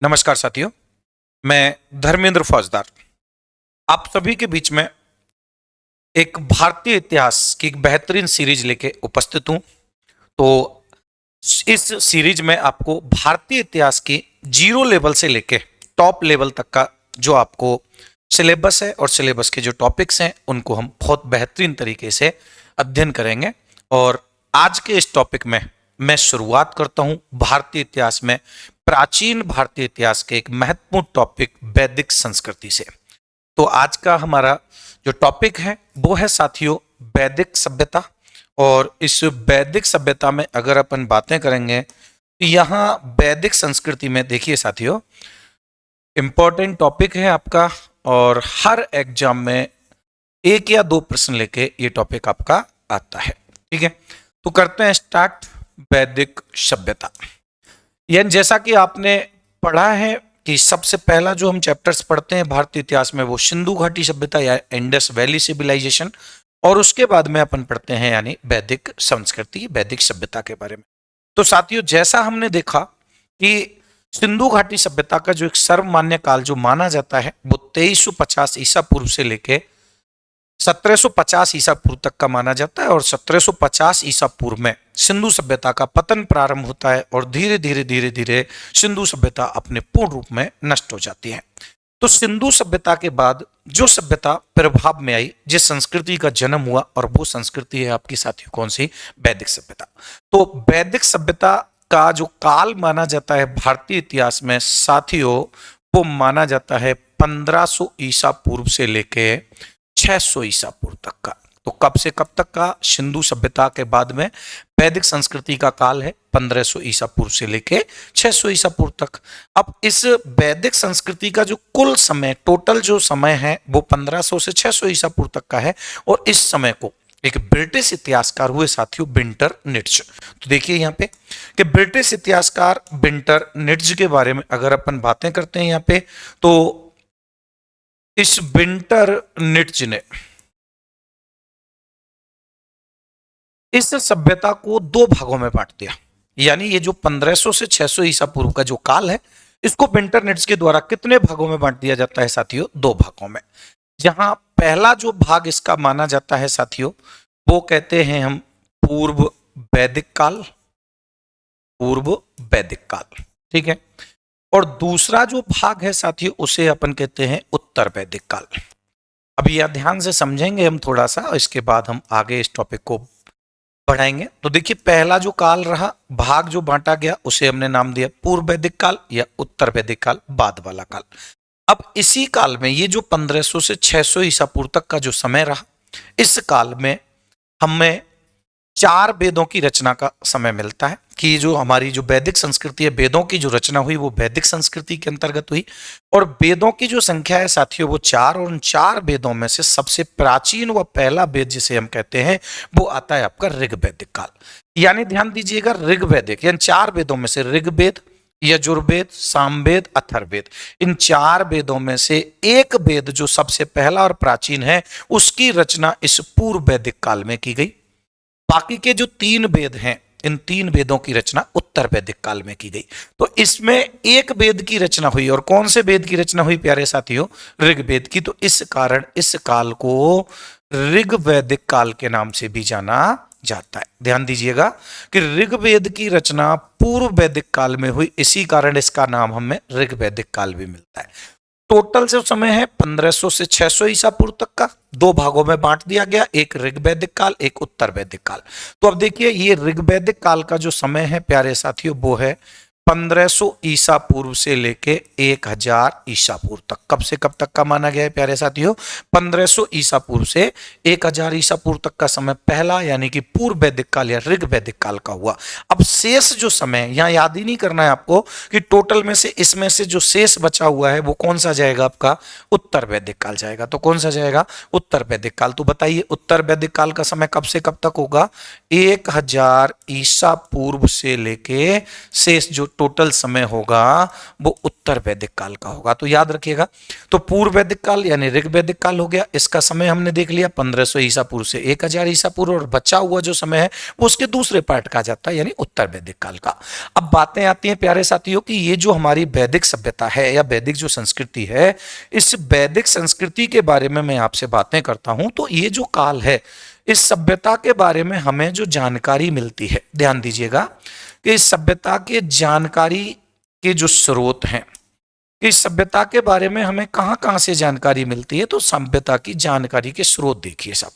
नमस्कार साथियों, मैं धर्मेंद्र फौजदार आप सभी के बीच में एक भारतीय इतिहास की एक बेहतरीन सीरीज लेके उपस्थित हूं। तो इस सीरीज में आपको भारतीय इतिहास की जीरो लेवल से लेके टॉप लेवल तक का जो आपको सिलेबस है और सिलेबस के जो टॉपिक्स हैं उनको हम बहुत बेहतरीन तरीके से अध्ययन करेंगे। और आज के इस टॉपिक में मैं शुरुआत करता हूं भारतीय इतिहास में प्राचीन भारतीय इतिहास के एक महत्वपूर्ण टॉपिक वैदिक संस्कृति से। तो आज का हमारा जो टॉपिक है वो है साथियों वैदिक सभ्यता। और इस वैदिक सभ्यता में अगर अपन बातें करेंगे तो यहाँ वैदिक संस्कृति में देखिए साथियों, इंपॉर्टेंट टॉपिक है आपका और हर एग्जाम में 1 या 2 प्रश्न लेके ये टॉपिक आपका आता है। ठीक है, तो करते हैं स्टार्ट। वैदिक सभ्यता, यानी जैसा कि आपने पढ़ा है कि सबसे पहला जो हम चैप्टर्स पढ़ते हैं भारतीय इतिहास में वो सिंधु घाटी सभ्यता या इंडस वैली सिविलाइजेशन, और उसके बाद में अपन पढ़ते हैं यानी वैदिक संस्कृति, वैदिक सभ्यता के बारे में। तो साथियों, जैसा हमने देखा कि सिंधु घाटी सभ्यता का जो एक सर्वमान्य काल जो माना जाता है वो 2350 ईसा पूर्व से लेके 1750 ईसा पूर्व तक का माना जाता है। और 1750 ईसा पूर्व में सिंधु सभ्यता का पतन प्रारंभ होता है और धीरे धीरे सिंधु सभ्यता अपने पूर्ण रूप में नष्ट हो जाती है। तो सिंधु सभ्यता के बाद जो सभ्यता प्रभाव में आई, जिस संस्कृति का जन्म हुआ, और वो संस्कृति है आपकी साथियों कौन सी? वैदिक सभ्यता। तो वैदिक सभ्यता का जो काल माना जाता है भारतीय इतिहास में साथियों, वो माना जाता है 1500 ईसा पूर्व से लेके 600 ईसा पूर्व तक का। तो कब से कब तक का? सिंधु सभ्यता के बाद में वैदिक संस्कृति का काल है 1500 ईसा पूर्व से लेके 600 ईसा पूर्व तक। अब इस वैदिक संस्कृति का जो कुल समय, टोटल जो समय है वो 1500 से 600 ईसा पूर्व तक का है। और इस समय को एक ब्रिटिश इतिहासकार हुए साथियों विंटर निट्ज। तो देखिए यहाँ पे कि ब्रिटिश इतिहासकार विंटर निट्ज के बारे में अगर अपन बातें करते हैं यहाँ पे, तो इस विंटर निट्ज ने इस सभ्यता को 2 भागों में बांट दिया। यानी ये जो 1500 से 600 ईसा पूर्व का जो काल है, इसको विंटर निट्ज के द्वारा कितने भागों में बांट दिया जाता है साथियों? 2 भागों में। जहां पहला जो भाग इसका माना जाता है साथियों, वो कहते हैं हम पूर्व वैदिक काल, पूर्व वैदिक काल। ठीक है, और दूसरा जो भाग है साथियों उसे अपन कहते हैं उत्तर वैदिक काल। अभी यह ध्यान से समझेंगे हम थोड़ा सा, इसके बाद हम आगे इस टॉपिक को बढ़ाएंगे। तो देखिए पहला जो काल रहा, भाग जो बांटा गया, उसे हमने नाम दिया पूर्व वैदिक काल या उत्तर वैदिक काल, बाद वाला काल। अब इसी काल में ये जो 1500 से 600 ईसा पूर्व तक का जो समय रहा, इस काल में हमें 4 वेदों की रचना का समय मिलता है कि जो हमारी जो वैदिक संस्कृति है, वेदों की जो रचना हुई वो वैदिक संस्कृति के अंतर्गत हुई। और वेदों की जो संख्या है साथियों वो 4, और उन 4 वेदों में से सबसे प्राचीन व पहला वेद जिसे हम कहते हैं वो आता है आपका ऋग्वैदिक काल। यानी ध्यान दीजिएगा, ऋग्वैदिक यानी 4 वेदों में से ऋग्वेद, यजुर्वेद, सामवेद, अथर्ववेद, इन 4 वेदों में से एक वेद जो सबसे पहला और प्राचीन है उसकी रचना इस पूर्व वैदिक काल में की गई। बाकी के जो 3 वेद हैं, इन 3 वेदों की रचना उत्तर वैदिक काल में की गई। तो इसमें एक वेद की रचना हुई, और कौन से वेद की रचना हुई प्यारे साथियों? ऋग्वेद की। तो इस कारण इस काल को ऋग्वैदिक काल के नाम से भी जाना जाता है। ध्यान दीजिएगा कि ऋग्वेद की रचना पूर्व वैदिक काल में हुई, इसी कारण इसका नाम हमें ऋग्वैदिक काल भी मिलता है। टोटल जो समय है 1500 से 600 ईसा पूर्व तक का 2 भागों में बांट दिया गया, एक ऋग्वैदिक काल, एक उत्तर वैदिक काल। तो अब देखिए ये ऋग्वैदिक काल का जो समय है प्यारे साथियों वो है 1500 ईसा पूर्व से लेके 1000 ईसा पूर्व तक। कब से कब तक का माना गया है प्यारे साथियों? 1500 ईसा पूर्व से 1000 ईसा पूर्व तक का समय पहला यानी कि पूर्व वैदिक काल या ऋग्वैदिक काल का हुआ। अब शेष जो समय यहाँ याद ही नहीं करना है आपको कि टोटल में से इसमें से जो शेष बचा हुआ है वो कौन सा जाएगा? आपका उत्तर वैदिक काल जाएगा। तो कौन सा जाएगा? उत्तर वैदिक काल। तो बताइए उत्तर वैदिक काल का समय कब से कब तक होगा? 1000 ईसा पूर्व से लेके शेष जो टोटल समय होगा वो उत्तर वैदिक काल का होगा। तो याद रखिएगा, तो पूर्व वैदिक काल यानी ऋग वैदिक काल हो गया, इसका समय हमने देख लिया 1500 ईसा पूर्व से 1000 ईसा पूर्व, और बचा हुआ जो समय है वो उसके दूसरे पार्ट का जाता है यानी उत्तर वैदिक काल का। अब बातें आती हैं प्यारे साथियों कि ये जो हमारी वैदिक सभ्यता है या वैदिक जो संस्कृति है, इस वैदिक संस्कृति के बारे में मैं आपसे बातें करता हूं, तो ये जो काल है इस सभ्यता के बारे में हमें जो जानकारी मिलती है, ध्यान दीजिएगा कि इस सभ्यता के जानकारी के जो स्रोत हैं, इस सभ्यता के बारे में हमें कहां कहां से जानकारी मिलती है, तो सभ्यता की जानकारी के स्रोत देखिए सब।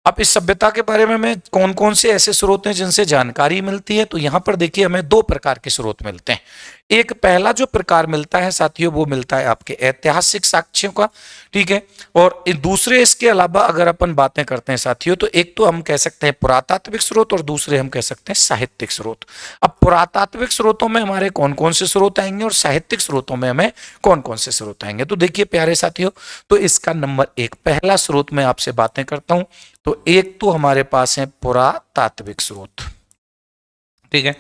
अब इस सभ्यता के बारे में हमें कौन कौन से ऐसे स्रोत हैं जिनसे जानकारी मिलती है, तो यहां पर देखिए हमें दो प्रकार के स्रोत मिलते हैं। एक पहला जो प्रकार मिलता है साथियों वो मिलता है आपके ऐतिहासिक साक्ष्यों का, ठीक है। और दूसरे इसके अलावा अगर अपन बातें करते हैं साथियों, तो एक तो हम कह सकते हैं पुरातात्विक स्रोत और दूसरे हम कह सकते हैं साहित्यिक स्रोत। अब पुरातात्विक स्रोतों में हमारे कौन कौन से स्रोत आएंगे और साहित्यिक स्रोतों में हमें कौन कौन से स्रोत आएंगे, तो देखिए प्यारे साथियों, तो इसका नंबर एक पहला स्रोत मैं आपसे बातें करता हूं, तो एक तो हमारे पास है पुरातात्विक स्रोत, ठीक है।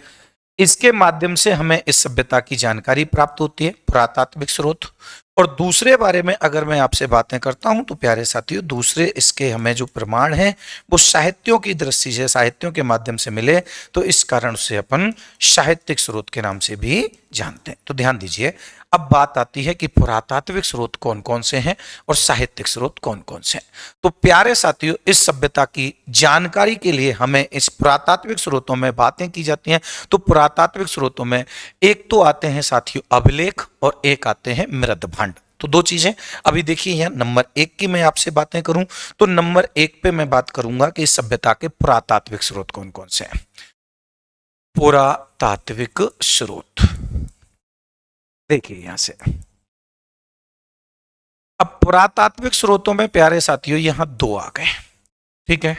इसके माध्यम से हमें इस सभ्यता की जानकारी प्राप्त होती है, पुरातात्विक स्रोत। और दूसरे बारे में अगर मैं आपसे बातें करता हूं तो प्यारे साथियों, दूसरे इसके हमें जो प्रमाण है वो साहित्यों की दृष्टि से, साहित्यों के माध्यम से मिले, तो इस कारण से अपन साहित्यिक स्रोत के नाम से भी जानते हैं। तो ध्यान दीजिए, अब बात आती है कि पुरातात्विक स्रोत कौन कौन से हैं और साहित्यिक स्रोत कौन कौन से हैं। तो प्यारे साथियों, इस सभ्यता की जानकारी के लिए हमें इस पुरातात्विक स्रोतों में बातें की जाती हैं। तो पुरातात्विक स्रोतों में एक तो आते हैं साथियों अभिलेख और एक आते हैं मृदभांड। तो दो चीजें अभी देखिए, यहां नंबर एक की मैं आपसे बातें करूं तो नंबर एक पे मैं बात करूंगा कि इस सभ्यता के पुरातात्विक स्रोत कौन कौन से हैं। पुरातात्विक स्रोत देखिए यहां से, अब पुरातात्विक स्रोतों में प्यारे साथियों यहां दो आ गए, ठीक है।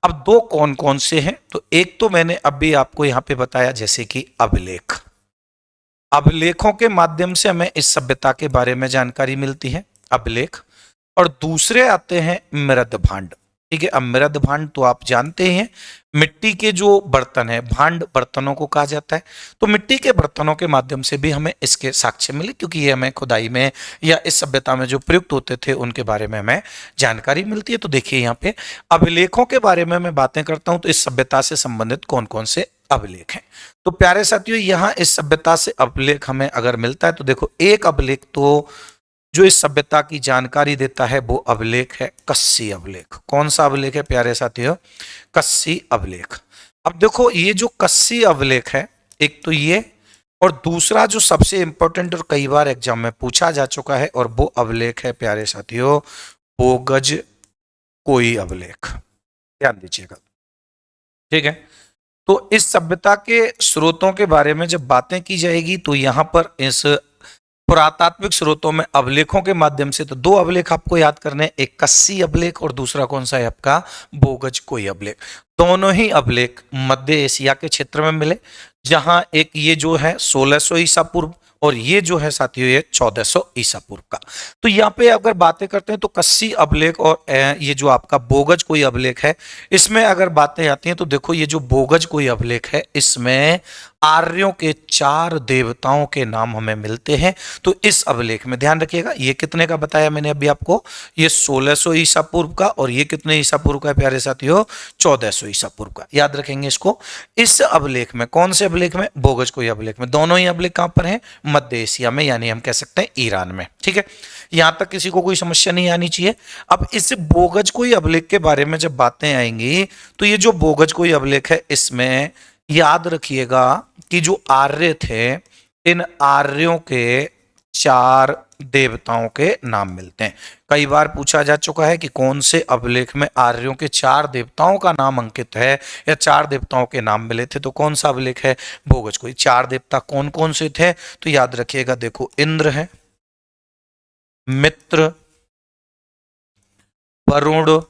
अब दो कौन कौन से हैं, तो एक तो मैंने अभी आपको यहां पे बताया जैसे कि अभिलेख, अभिलेखों के माध्यम से हमें इस सभ्यता के बारे में जानकारी मिलती है, अभिलेख। और दूसरे आते हैं मृदभांड, ठीक है। अब मृदभांड तो आप जानते हैं, मिट्टी के जो बर्तन है, भांड बर्तनों को कहा जाता है, तो मिट्टी के बर्तनों के माध्यम से भी हमें इसके साक्ष्य मिले, क्योंकि ये हमें खुदाई में या इस सभ्यता में जो प्रयुक्त होते थे उनके बारे में हमें जानकारी मिलती है। तो देखिए यहाँ पे अभिलेखों के बारे में मैं बातें करता हूं, तो इस सभ्यता से संबंधित कौन कौन से अभिलेख हैं। तो प्यारे साथियों, यहां इस सभ्यता से अभिलेख हमें अगर मिलता है तो देखो, एक अभिलेख तो जो इस सभ्यता की जानकारी देता है वो अभिलेख है कस्सी अभिलेख। कौन सा अभिलेख है प्यारे साथियों? कस्सी अभिलेख। अब देखो, ये जो कस्सी अभिलेख है, एक तो ये, और दूसरा जो सबसे इंपॉर्टेंट और कई बार एग्जाम में पूछा जा चुका है, और वो अभिलेख है प्यारे साथियों बोगज कोई अभिलेख। ध्यान दीजिएगा, ठीक है। तो इस सभ्यता के स्रोतों के बारे में जब बातें की जाएगी तो यहां पर इस पुरातात्विक स्रोतों में अभिलेखों के माध्यम से तो दो अभिलेख आपको याद करने हैं, एक कस्सी अभिलेख और दूसरा कौन सा है आपका बोगज कोई अभिलेख। दोनों ही अभिलेख मध्य एशिया के क्षेत्र में मिले, जहां एक ये जो है 1600 ईसा पूर्व और ये जो है साथियों ये 1400 ईसा पूर्व का। तो यहाँ पे अगर बातें करते हैं तो कस्सी अभिलेख और ये जो आपका बोगज कोई अभिलेख है, इसमें अगर बातें आती हैं तो देखो, ये जो बोगज कोई अभिलेख है इसमें आर्यों के 4 देवताओं के नाम हमें मिलते हैं। तो इस अभिलेख में ध्यान रखिएगा, ये कितने का बताया मैंने अभी आपको, ये 1600 ईसा पूर्व का, और ये कितने ईसा पूर्व का है प्यारे साथियों? 1400 ईसा पूर्व का। याद रखेंगे इसको। इस अभिलेख में, कौन से अभिलेख में? बोगज कोई अभिलेख में। दोनों ही अभिलेख कहां पर हैं? मध्य एशिया में, यानी हम कह सकते हैं ईरान में, ठीक है। यहां तक किसी को कोई समस्या नहीं आनी चाहिए। अब इस बोगज कोई अभिलेख के बारे में जब बातें आएंगी तो ये जो बोगज कोई अभिलेख है, इसमें याद रखिएगा कि जो आर्य थे, इन आर्यों के 4 देवताओं के नाम मिलते हैं। कई बार पूछा जा चुका है कि कौन से अभिलेख में आर्यों के 4 देवताओं का नाम अंकित है या 4 देवताओं के नाम मिले थे, तो कौन सा अभिलेख है? बोगज कोई। 4 देवता कौन कौन से थे? तो याद रखिएगा, देखो, इंद्र है, मित्र, वरुण,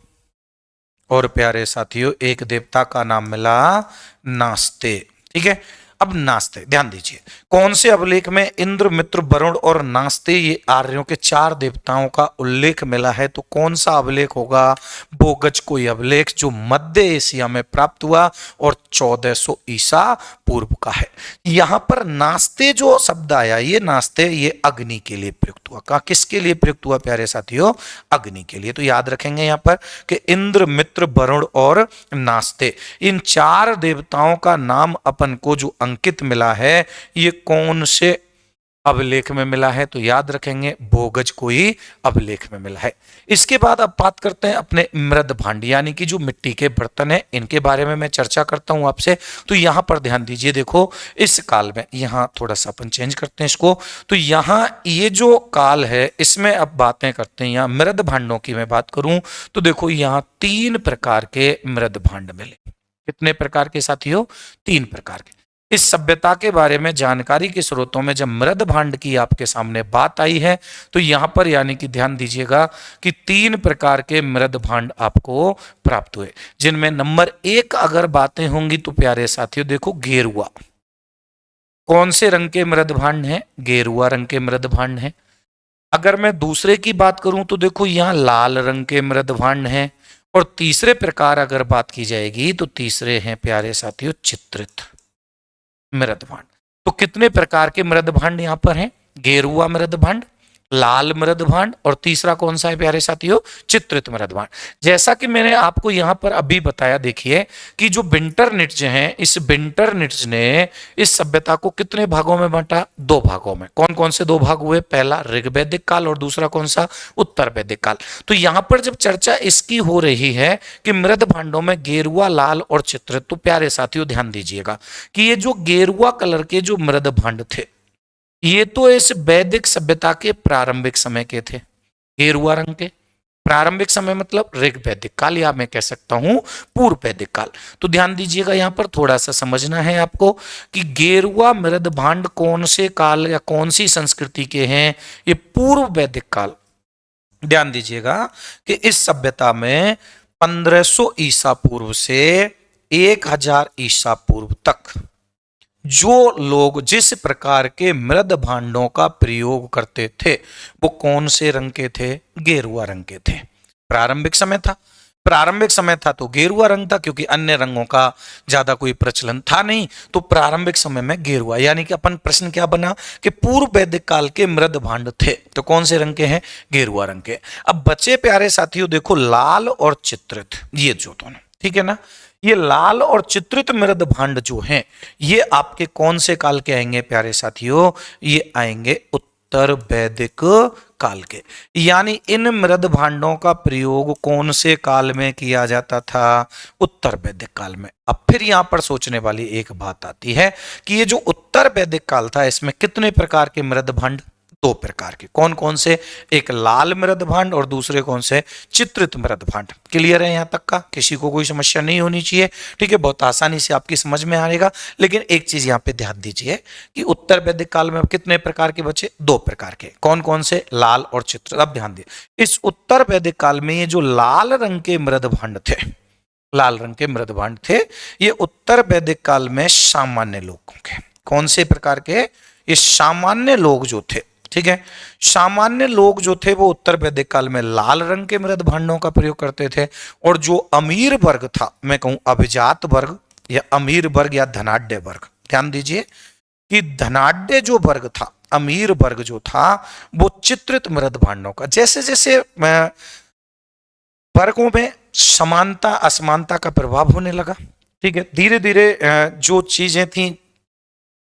और प्यारे साथियों एक देवता का नाम मिला नास्ते, ठीक है। अब नास्ते, ध्यान दीजिए कौन से अभिलेख में इंद्र, मित्र, वरुण और नास्ते ये आर्यों के 4 देवताओं का उल्लेख मिला है, तो कौन सा अभिलेख होगा? बोगज कोई अभिलेख जो मध्य एशिया में प्राप्त हुआ और 1400 ईसा पूर्व का है। यहां पर नास्ते जो शब्द आया, ये नास्ते ये अग्नि के लिए प्रयुक्त हुआ। कहा किसके लिए प्रयुक्त हुआ प्यारे साथियों? अग्नि के लिए। तो याद रखेंगे यहां पर कि इंद्र, मित्र, वरुण और नास्ते, इन 4 देवताओं का नाम अपन को जो अंकित मिला है ये कौन से अभिलेख में मिला है? तो याद रखेंगे भोगज कोई अभिलेख में मिला है। इसके बाद अब बात करते हैं अपने मृद भांड, यानी कि जो मिट्टी के बर्तन है, इनके बारे में मैं चर्चा करता हूं आपसे। तो यहां पर ध्यान दीजिए, देखो इस काल में, यहां थोड़ा सा अपन चेंज करते हैं इसको, तो यहां ये जो काल है इसमें अब बातें करते हैं। यहां मृद भांडों की मैं बात करूं तो देखो यहां 3 प्रकार के मृद भांड मिले। कितने प्रकार के साथियों? 3 प्रकार के। इस सभ्यता के बारे में जानकारी के स्रोतों में जब मृद भांड की आपके सामने बात आई है तो यहां पर यानी कि ध्यान दीजिएगा कि 3 प्रकार के मृद भांड आपको प्राप्त हुए, जिनमें नंबर 1 अगर बातें होंगी तो प्यारे साथियों देखो गेरुआ। कौन से रंग के मृद भांड है? गेरुआ रंग के मृद भांड है। अगर मैं दूसरे की बात करूं तो देखो यहां लाल रंग के मृद भांड है। और तीसरे प्रकार अगर बात की जाएगी तो तीसरे हैं प्यारे साथियों चित्रित मृद भांड। तो कितने प्रकार के मृद भांड यहां पर हैं? गेरुआ मृद भांड, लाल मृद भांड और तीसरा कौन सा है प्यारे साथियों? चित्रित मृद भांड। जैसा कि मैंने आपको यहां पर अभी बताया, देखिए कि जो बिंटर निट्ज हैं, इस बिंटर निट्ज ने इस सभ्यता को कितने भागों में बांटा? 2 भागों में। कौन कौन से 2 भाग हुए? पहला ऋग्वैदिक काल और दूसरा कौन सा? उत्तर वैदिक काल। तो यहां पर जब चर्चा इसकी हो रही है कि मृद भांडों में गेरुआ, लाल और चित्रित, तो प्यारे साथियों ध्यान दीजिएगा कि ये जो गेरुआ कलर के जो मृद भांड थे ये तो इस वैदिक सभ्यता के प्रारंभिक समय के थे। गेरुआ रंग के प्रारंभिक समय मतलब ऋग वैदिक काल, या मैं कह सकता हूं पूर्व वैदिक काल। तो ध्यान दीजिएगा यहां पर थोड़ा सा समझना है आपको कि गेरुआ मृद भांड कौन से काल या कौन सी संस्कृति के हैं? ये पूर्व वैदिक काल। ध्यान दीजिएगा कि इस सभ्यता में 1500 ईसा पूर्व से 1000 ईसा पूर्व तक जो लोग जिस प्रकार के मृद भांडों का प्रयोग करते थे वो कौन से रंग के थे? गेरुआ रंग के थे। प्रारंभिक समय था, प्रारंभिक समय था तो गेरुआ रंग था, क्योंकि अन्य रंगों का ज्यादा कोई प्रचलन था नहीं, तो प्रारंभिक समय में गेरुआ। यानी कि अपन प्रश्न क्या बना कि पूर्व वैदिक काल के मृद भांड थे तो कौन से रंग के हैं? गेरुआ रंग के। अब बचे प्यारे साथियों देखो लाल और चित्रित, ये जो दोनों, ठीक है ना, ये लाल और चित्रित मृद भांड जो हैं ये आपके कौन से काल के आएंगे प्यारे साथियों? ये आएंगे उत्तर वैदिक काल के। यानी इन मृद भांडों का प्रयोग कौन से काल में किया जाता था? उत्तर वैदिक काल में। अब फिर यहां पर सोचने वाली एक बात आती है कि ये जो उत्तर वैदिक काल था इसमें कितने प्रकार के मृद भांड? 2 प्रकार के। कौन कौन से? एक लाल मृद भांड और दूसरे कौन से? चित्रित मृद भांड। क्लियर है यहां तक का? किसी को कोई समस्या नहीं होनी चाहिए, ठीक है, बहुत आसानी से आपकी समझ में आएगा। लेकिन एक चीज यहां पे ध्यान दीजिए कि उत्तर वैदिक काल में कितने प्रकार के बचे? 2 प्रकार के। कौन कौन से? लाल और चित्रित। अब ध्यान दिए इस उत्तर वैदिक काल में ये जो लाल रंग के मृद भांड थे, लाल रंग के मृद भांड थे, ये उत्तर वैदिक काल में सामान्य लोगों के। कौन से प्रकार के? ये सामान्य लोग जो थे, ठीक है, सामान्य लोग जो थे वो उत्तर वैदिक काल में लाल रंग के मृद भांडों का प्रयोग करते थे। और जो अमीर वर्ग था, मैं कहूं अभिजात वर्ग या अमीर वर्ग या धनाढ्य वर्ग, ध्यान दीजिए कि धनाढ्य जो वर्ग था, अमीर वर्ग जो था, वो चित्रित मृद भांडों का, जैसे जैसे वर्गों में समानता असमानता का प्रभाव होने लगा, ठीक है, धीरे धीरे जो चीजें थी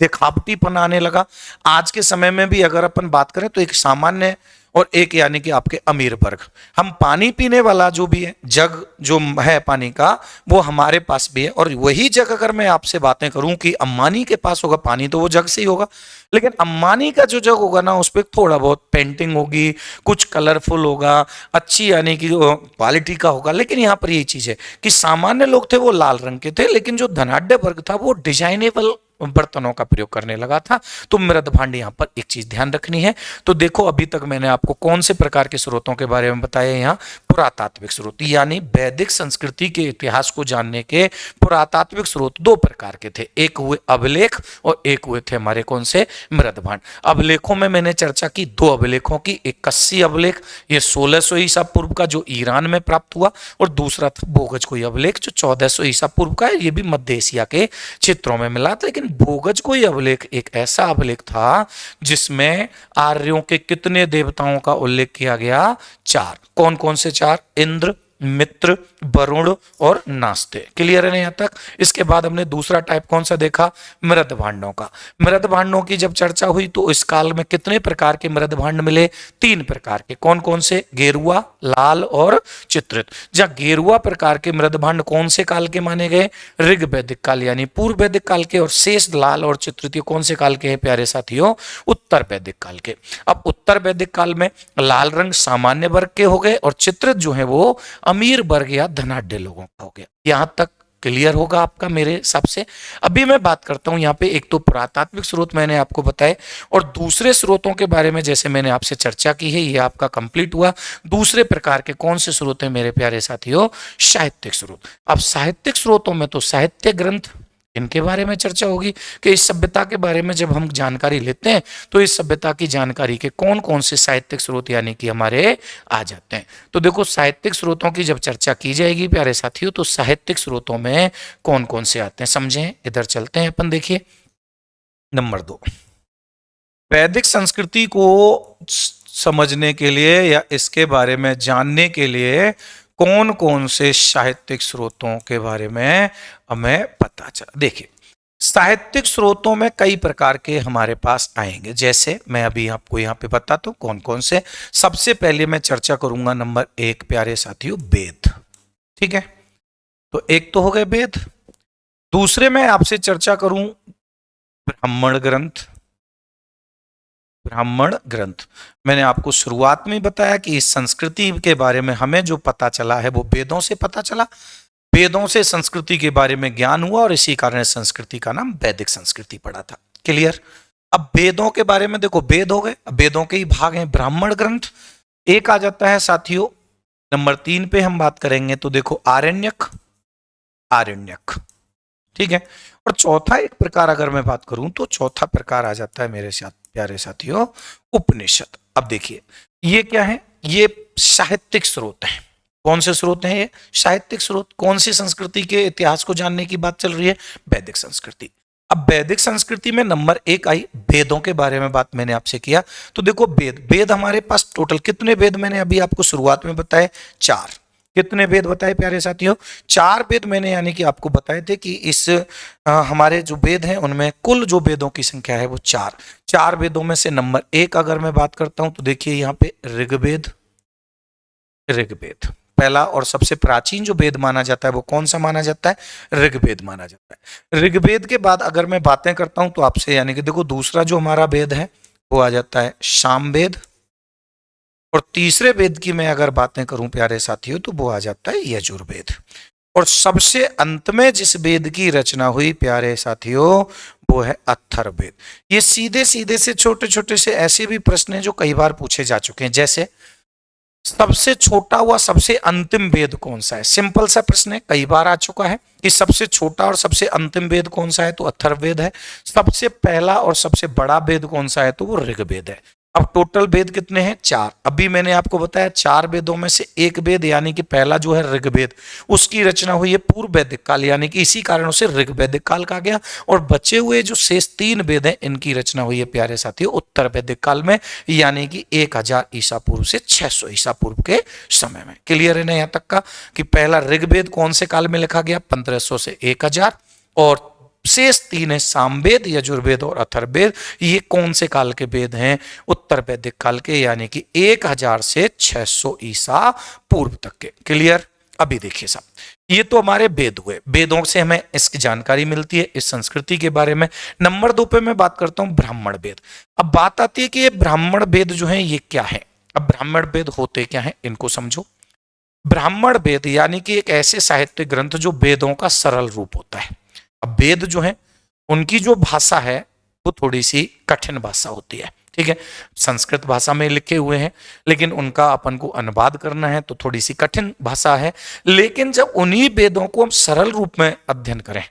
दिखावटीपन आने लगा। आज के समय में भी अगर अपन बात करें तो एक सामान्य और एक यानी कि आपके अमीर वर्ग, हम पानी पीने वाला जो भी है जग जो है पानी का वो हमारे पास भी है। और वही जग अगर मैं आपसे बातें करूं कि अंबानी के पास होगा पानी तो वो जग से ही होगा, लेकिन अंबानी का जो जग होगा ना उस पर थोड़ा बहुत पेंटिंग होगी, कुछ कलरफुल होगा, अच्छी यानी कि क्वालिटी का होगा। लेकिन यहाँ पर यही चीज है कि सामान्य लोग थे वो लाल रंग के थे, लेकिन जो धनाढ्य वर्ग था वो डिजाइनेबल बर्तनों का प्रयोग करने लगा था। तो मृद भांड यहाँ पर एक चीज ध्यान रखनी है। तो देखो अभी तक मैंने आपको कौन से प्रकार के स्रोतों के बारे में बताया, यहाँ पुरातात्विक स्रोत यानी वैदिक संस्कृति के इतिहास को जानने के पुरातात्विक स्रोत दो प्रकार के थे, एक हुए अभिलेख और एक हुए थे हमारे कौन से मृद भांड। अभिलेखों में मैंने चर्चा की दो अभिलेखों की, एक कस्सी अभिलेख ये 1600 ईसा पूर्व का जो ईरान में प्राप्त हुआ, और दूसरा था बोगजकोई अभिलेख जो 1400 ईसा पूर्व का है, ये भी मध्य एशिया के क्षेत्रों में मिला था। लेकिन बोगजकोई अभिलेख एक ऐसा अभिलेख था जिसमें आर्यों के कितने देवताओं का उल्लेख किया गया, चार। कौन कौन से चार, इंद्र, मित्र, वरुण और नास्ते। क्लियर है ना यहाँ तक। इसके बाद हमने दूसरा टाइप कौन सा देखा, मृद भांडों का। मृद भांडों की जब चर्चा हुई तो इस काल में कितने प्रकार के मृद भांड मिले, तीन प्रकार के। कौन कौन से, गेरुआ, लाल और चित्रित। जहाँ गेरुआ प्रकार के मृद भांड कौन से काल के माने गए, ऋग वैदिक काल यानी पूर्व वैदिक काल के, और शेष लाल और चित्रित कौन से काल के हैं प्यारे साथियों, उत्तर वैदिक काल के। अब उत्तर वैदिक काल में लाल रंग सामान्य वर्ग के हो गए और चित्रित जो है वो अमीर वर्ग या धनाढ्य लोगों का हो गया। यहां तक क्लियर होगा आपका मेरे हिसाब से। अभी मैं बात करता हूं यहाँ पे, एक तो पुरातात्विक स्रोत मैंने आपको बताए, और दूसरे स्रोतों के बारे में जैसे मैंने आपसे चर्चा की है, ये आपका कंप्लीट हुआ। दूसरे प्रकार के कौन से स्रोत हैं मेरे प्यारे साथियों, साहित्यिक स्रोत। अब साहित्यिक स्रोतों में तो साहित्य ग्रंथ, इनके बारे में चर्चा होगी कि इस सभ्यता के बारे में जब हम जानकारी लेते हैं तो इस सभ्यता की जानकारी के कौन कौन से साहित्यिक स्रोत यानी कि हमारे आ जाते हैं। तो देखो साहित्यिक स्रोतों की जब चर्चा की जाएगी प्यारे साथियों, तो साहित्यिक स्रोतों में कौन कौन से आते हैं समझें। इधर चलते हैं अपन, देखिए नंबर 2, वैदिक संस्कृति को समझने के लिए या इसके बारे में जानने के लिए कौन कौन से साहित्यिक स्रोतों के बारे में हमें पता चला। देखिए साहित्यिक स्रोतों में कई प्रकार के हमारे पास आएंगे, जैसे मैं अभी आपको यहाँ पे बताता हूँ कौन कौन से। सबसे पहले मैं चर्चा करूंगा नंबर 1 प्यारे साथियों, वेद। ठीक है, तो एक तो हो गए वेद। दूसरे में आपसे चर्चा करूं ब्राह्मण ग्रंथ। ब्राह्मण ग्रंथ मैंने आपको शुरुआत में बताया कि इस संस्कृति के बारे में हमें जो पता चला है वो वेदों से पता चला। वेदों से संस्कृति के बारे में ज्ञान हुआ और इसी कारण संस्कृति का नाम वैदिक संस्कृति पड़ा था। क्लियर। अब वेदों के बारे में देखो, वेद हो गए, अब वेदों के ही भाग हैं ब्राह्मण ग्रंथ। एक आ जाता है साथियों नंबर 3 पे हम बात करेंगे, तो देखो आरण्यक। आरण्यक ठीक है। और चौथा एक प्रकार अगर मैं बात करूं तो चौथा प्रकार आ जाता है मेरे साथ प्यारे साथियों, उपनिषद। अब देखिए ये क्या है, ये साहित्यिक स्रोत है। कौन से स्रोत हैं ये, साहित्यिक स्रोत। कौन सी संस्कृति के इतिहास को जानने की बात चल रही है, वैदिक संस्कृति। अब वैदिक संस्कृति में नंबर 1 आई वेदों के बारे में बात मैंने आपसे किया। तो देखो वेद, वेद हमारे पास टोटल कितने वेद मैंने अभी आपको शुरुआत में बताए, 4। कितने वेद बताए प्यारे साथियों, 4 वेद मैंने यानी कि आपको बताए थे कि इस हमारे जो वेद हैं उनमें कुल जो वेदों की संख्या है वो 4। 4 वेदों में से नंबर 1 अगर मैं बात करता हूं तो देखिए यहाँ पे ऋग्वेद। ऋग्वेद पहला और सबसे प्राचीन जो वेद माना जाता है वो कौन सा माना जाता है, ऋग्वेद माना जाता है। ऋग्वेद के बाद अगर मैं बातें करता हूं तो आपसे यानी कि देखो दूसरा जो हमारा वेद है वो आ जाता है सामवेद, और तीसरे वेद की मैं अगर बातें करूं प्यारे साथियों तो वो आ जाता है यजुर्वेद। और सबसे अंत में जिस वेद की रचना हुई प्यारे साथियों वो है अथर्ववेद। ये सीधे सीधे से छोटे छोटे से ऐसे भी प्रश्न हैं जो कई बार पूछे जा चुके हैं, जैसे सबसे छोटा हुआ सबसे अंतिम वेद कौन सा है। सिंपल सा प्रश्न है, कई बार आ चुका है कि सबसे छोटा और सबसे अंतिम वेद कौन सा है, तो अथर्ववेद है। सबसे पहला और सबसे बड़ा वेद कौन सा है, तो वो ऋग्वेद है। अब टोटल वेद कितने हैं, 4। अभी मैंने आपको बताया 4 वेदों में से एक वेद यानी कि पहला जो है ऋग्वेद, उसकी रचना हुई है पूर्व वैदिक काल यानी कि इसी कारण से ऋग्वैदिक काल कहा गया। और बचे हुए जो शेष 3 वेद हैं इनकी रचना हुई है प्यारे साथियों उत्तर वैदिक काल में, यानी कि 1000 ईसा पूर्व से 600 ईसा पूर्व के समय में। क्लियर है ना यहाँ तक का कि पहला ऋग्वेद कौन से काल में लिखा गया, 1500 से 1000, और शेष 3 है सामवेद, यजुर्वेद और अथर्ववेद। ये कौन से काल के वेद हैं, उत्तर वैदिक काल के, यानी कि 1000 से 600 ईसा पूर्व तक के। क्लियर। अभी देखिए साहब ये तो हमारे वेद हुए, वेदों से हमें इसकी जानकारी मिलती है इस संस्कृति के बारे में। नंबर 2 पे मैं बात करता हूं ब्राह्मण वेद। अब बात आती है कि ये ब्राह्मण वेद जो है ये क्या है। अब ब्राह्मण वेद होते क्या है इनको समझो। ब्राह्मण वेद यानी कि एक ऐसे साहित्य ग्रंथ जो वेदों का सरल रूप होता है। अब वेद जो है उनकी जो भाषा है वो थोड़ी सी कठिन भाषा होती है, ठीक है। संस्कृत भाषा में लिखे हुए हैं, लेकिन उनका अपन को अनुवाद करना है तो थोड़ी सी कठिन भाषा है। लेकिन जब उन्हीं वेदों को हम सरल रूप में अध्ययन करें,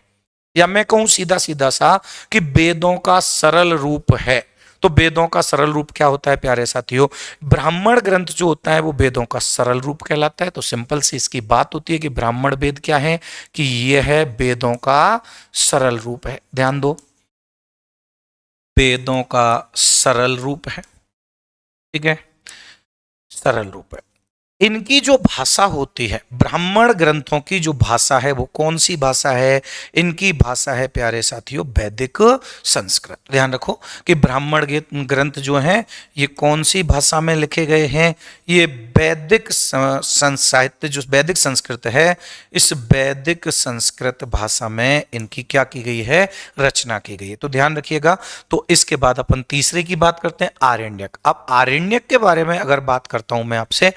या मैं कहूं सीधा सीधा सा कि वेदों का सरल रूप है, तो वेदों का सरल रूप क्या होता है प्यारे साथियों? ब्राह्मण ग्रंथ जो होता है वो वेदों का सरल रूप कहलाता है। तो सिंपल सी इसकी बात होती है कि ब्राह्मण वेद क्या है, कि यह है वेदों का सरल रूप है। ध्यान दो, वेदों का सरल रूप है, ठीक है, सरल रूप है। इनकी जो भाषा होती है, ब्राह्मण ग्रंथों की जो भाषा है वो कौन सी भाषा है? इनकी भाषा है प्यारे साथियों वैदिक संस्कृत। ध्यान रखो कि ब्राह्मण ग्रंथ जो हैं ये कौन सी भाषा में लिखे गए हैं? ये वैदिक साहित्य जो वैदिक संस्कृत है, इस वैदिक संस्कृत भाषा में इनकी क्या की गई है? रचना की गई है। तो ध्यान रखिएगा। तो इसके बाद अपन तीसरे की बात करते हैं, आरण्यक। अब आरण्यक के बारे में अगर बात करता हूं मैं आपसे,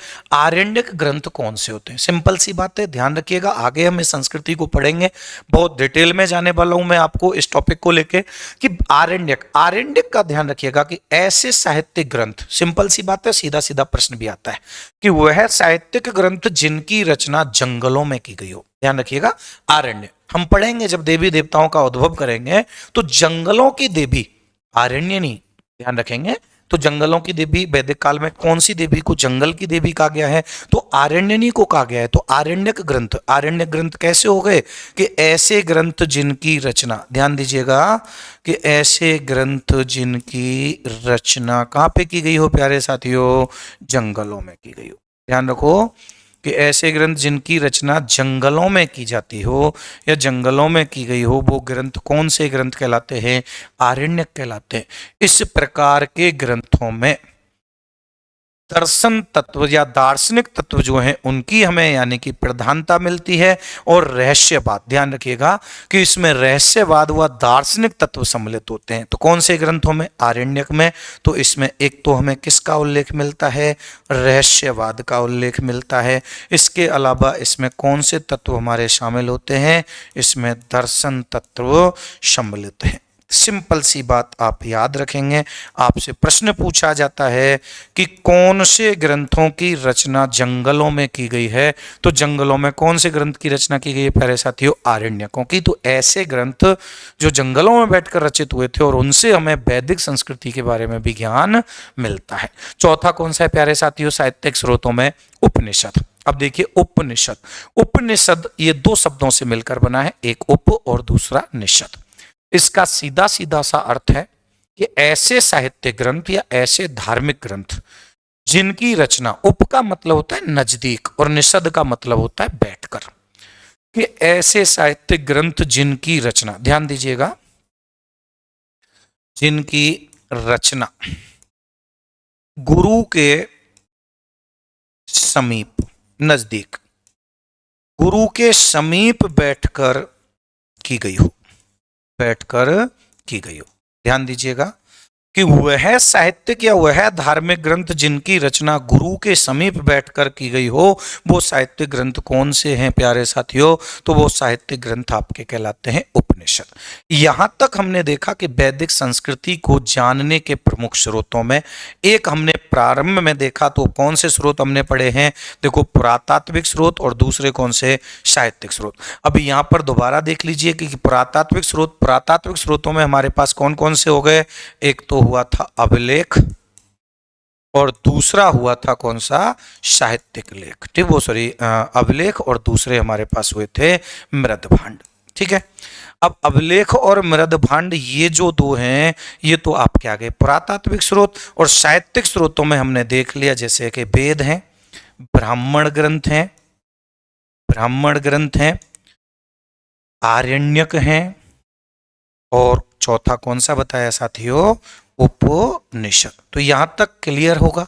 आरण्यक ग्रंथ कौन से होते हैं? सिंपल सी बात है, ध्यान रखिएगा। आगे हम इस संस्कृति को पढ़ेंगे, बहुत डिटेल में जाने वाला हूं मैं आपको इस टॉपिक को लेके कि आरण्यक का ध्यान रखिएगा कि ऐसे साहित्यिक ग्रंथ, सिंपल सी बात है, सीधा सीधा प्रश्न भी आता है कि वह साहित्यिक ग्रंथ जिनकी रचना जंगलों में की गई हो। ध्यान रखिएगा, आरण्य हम पढ़ेंगे जब देवी देवताओं का उद्भव करेंगे तो जंगलों की देवी, आरण्य नहीं, ध्यान रखेंगे। तो जंगलों की देवी वैदिक काल में कौन सी देवी को जंगल की देवी कहा गया है? तो आरण्यनी को कहा गया है। तो आरण्यक ग्रंथ कैसे हो गए? कि ऐसे ग्रंथ जिनकी रचना, ध्यान दीजिएगा, कि ऐसे ग्रंथ जिनकी रचना कहां पे की गई हो प्यारे साथियों? जंगलों में की गई हो। ध्यान रखो कि ऐसे ग्रंथ जिनकी रचना जंगलों में की जाती हो या जंगलों में की गई हो, वो ग्रंथ कौन से ग्रंथ कहलाते हैं? आरण्यक कहलाते हैं। इस प्रकार के ग्रंथों में दर्शन तत्व या दार्शनिक तत्व जो हैं उनकी हमें यानी कि प्रधानता मिलती है, और रहस्यवाद, ध्यान रखिएगा कि इसमें रहस्यवाद व दार्शनिक तत्व सम्मिलित होते हैं। तो कौन से ग्रंथों में? आरण्यक में। तो इसमें एक तो हमें किसका उल्लेख मिलता है? रहस्यवाद का उल्लेख मिलता है। इसके अलावा इसमें कौन से तत्व हमारे शामिल होते हैं? इसमें दर्शन तत्व सम्मिलित हैं। सिंपल सी बात आप याद रखेंगे। आपसे प्रश्न पूछा जाता है कि कौन से ग्रंथों की रचना जंगलों में की गई है, तो जंगलों में कौन से ग्रंथ की रचना की गई है प्यारे साथियों? आरण्यकों की। तो ऐसे ग्रंथ जो जंगलों में बैठकर रचित हुए थे, और उनसे हमें वैदिक संस्कृति के बारे में भी ज्ञान मिलता है। चौथा कौन सा है प्यारे साथियों साहित्यिक स्रोतों में? उपनिषद। अब देखिए, उपनिषद ये दो शब्दों से मिलकर बना है, एक उप और दूसरा निषद। इसका सीधा सीधा सा अर्थ है कि ऐसे साहित्य ग्रंथ या ऐसे धार्मिक ग्रंथ जिनकी रचना, उप का मतलब होता है नजदीक और निषद का मतलब होता है बैठकर, कि ऐसे साहित्य ग्रंथ जिनकी रचना, ध्यान दीजिएगा, जिनकी रचना गुरु के समीप, नजदीक, गुरु के समीप बैठकर की गई हो, ध्यान दीजिएगा कि वह साहित्यिक या वह धार्मिक ग्रंथ जिनकी रचना गुरु के समीप बैठकर की गई हो, वो साहित्यिक ग्रंथ कौन से हैं प्यारे साथियों? तो वो साहित्यिक ग्रंथ आपके कहलाते हैं उपनिषद। यहां तक हमने देखा कि वैदिक संस्कृति को जानने के प्रमुख स्रोतों में एक हमने प्रारंभ में देखा, तो कौन से स्रोत हमने पढ़े हैं? देखो, पुरातात्विक स्रोत, और दूसरे कौन से? साहित्यिक स्रोत। अब यहां पर दोबारा देख लीजिए कि पुरातात्विक स्रोतों में हमारे पास कौन कौन से हो गए? एक तो हुआ था अभिलेख, और दूसरा हुआ था कौन सा? साहित्यिक लेख। ठीक, वो सॉरी, अभिलेख, और दूसरे हमारे पास हुए थे मृदभांड। ठीक है, अब अभिलेख और मृदभांड ये जो दो हैं, ये तो आपके आ गए पुरातात्विक स्रोत। और साहित्यिक स्रोतों में हमने देख लिया जैसे कि वेद हैं, ब्राह्मण ग्रंथ हैं, आरण्यक हैं, और चौथा कौन सा बताया साथियों? उपनिषद। तो यहां तक क्लियर होगा।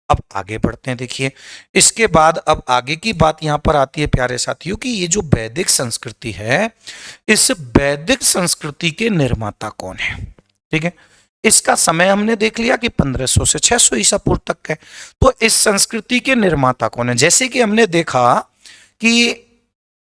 अब आगे बढ़ते हैं। देखिए, इसके बाद अब आगे की बात यहां पर आती है प्यारे साथियों कि ये जो वैदिक संस्कृति है, इस वैदिक संस्कृति के निर्माता कौन है? ठीक है, इसका समय हमने देख लिया कि 1500 से 600 ईसा पूर्व तक है। तो इस संस्कृति के निर्माता कौन है? जैसे कि हमने देखा कि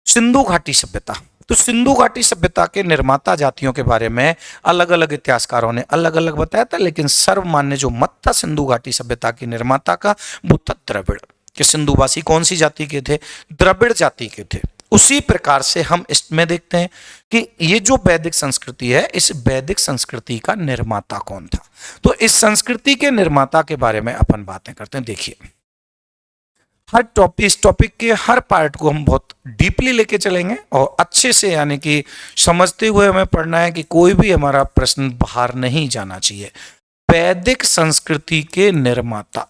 सिंधु घाटी सभ्यता, तो सिंधु घाटी सभ्यता के निर्माता जातियों के बारे में अलग अलग इतिहासकारों ने अलग अलग बताया था, लेकिन सर्वमान्य जो मत था सिंधु घाटी सभ्यता के निर्माता का, वो था द्रविड़। कि सिंधुवासी कौन सी जाति के थे? द्रविड़ जाति के थे। उसी प्रकार से हम इसमें देखते हैं कि ये जो वैदिक संस्कृति है, इस वैदिक संस्कृति का निर्माता कौन था। तो इस संस्कृति के निर्माता के बारे में अपन बातें करते हैं। देखिए, हर टॉपिक, इस टॉपिक के हर पार्ट को हम बहुत डीपली लेके चलेंगे और अच्छे से यानी कि समझते हुए हमें पढ़ना है कि कोई भी हमारा प्रश्न बाहर नहीं जाना चाहिए। वैदिक संस्कृति के निर्माता,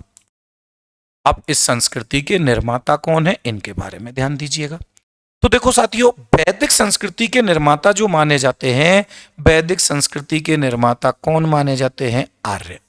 अब इस संस्कृति के निर्माता कौन है, इनके बारे में ध्यान दीजिएगा। तो देखो साथियों, वैदिक संस्कृति के निर्माता जो माने जाते हैं, वैदिक संस्कृति के निर्माता कौन माने जाते हैं? आर्य।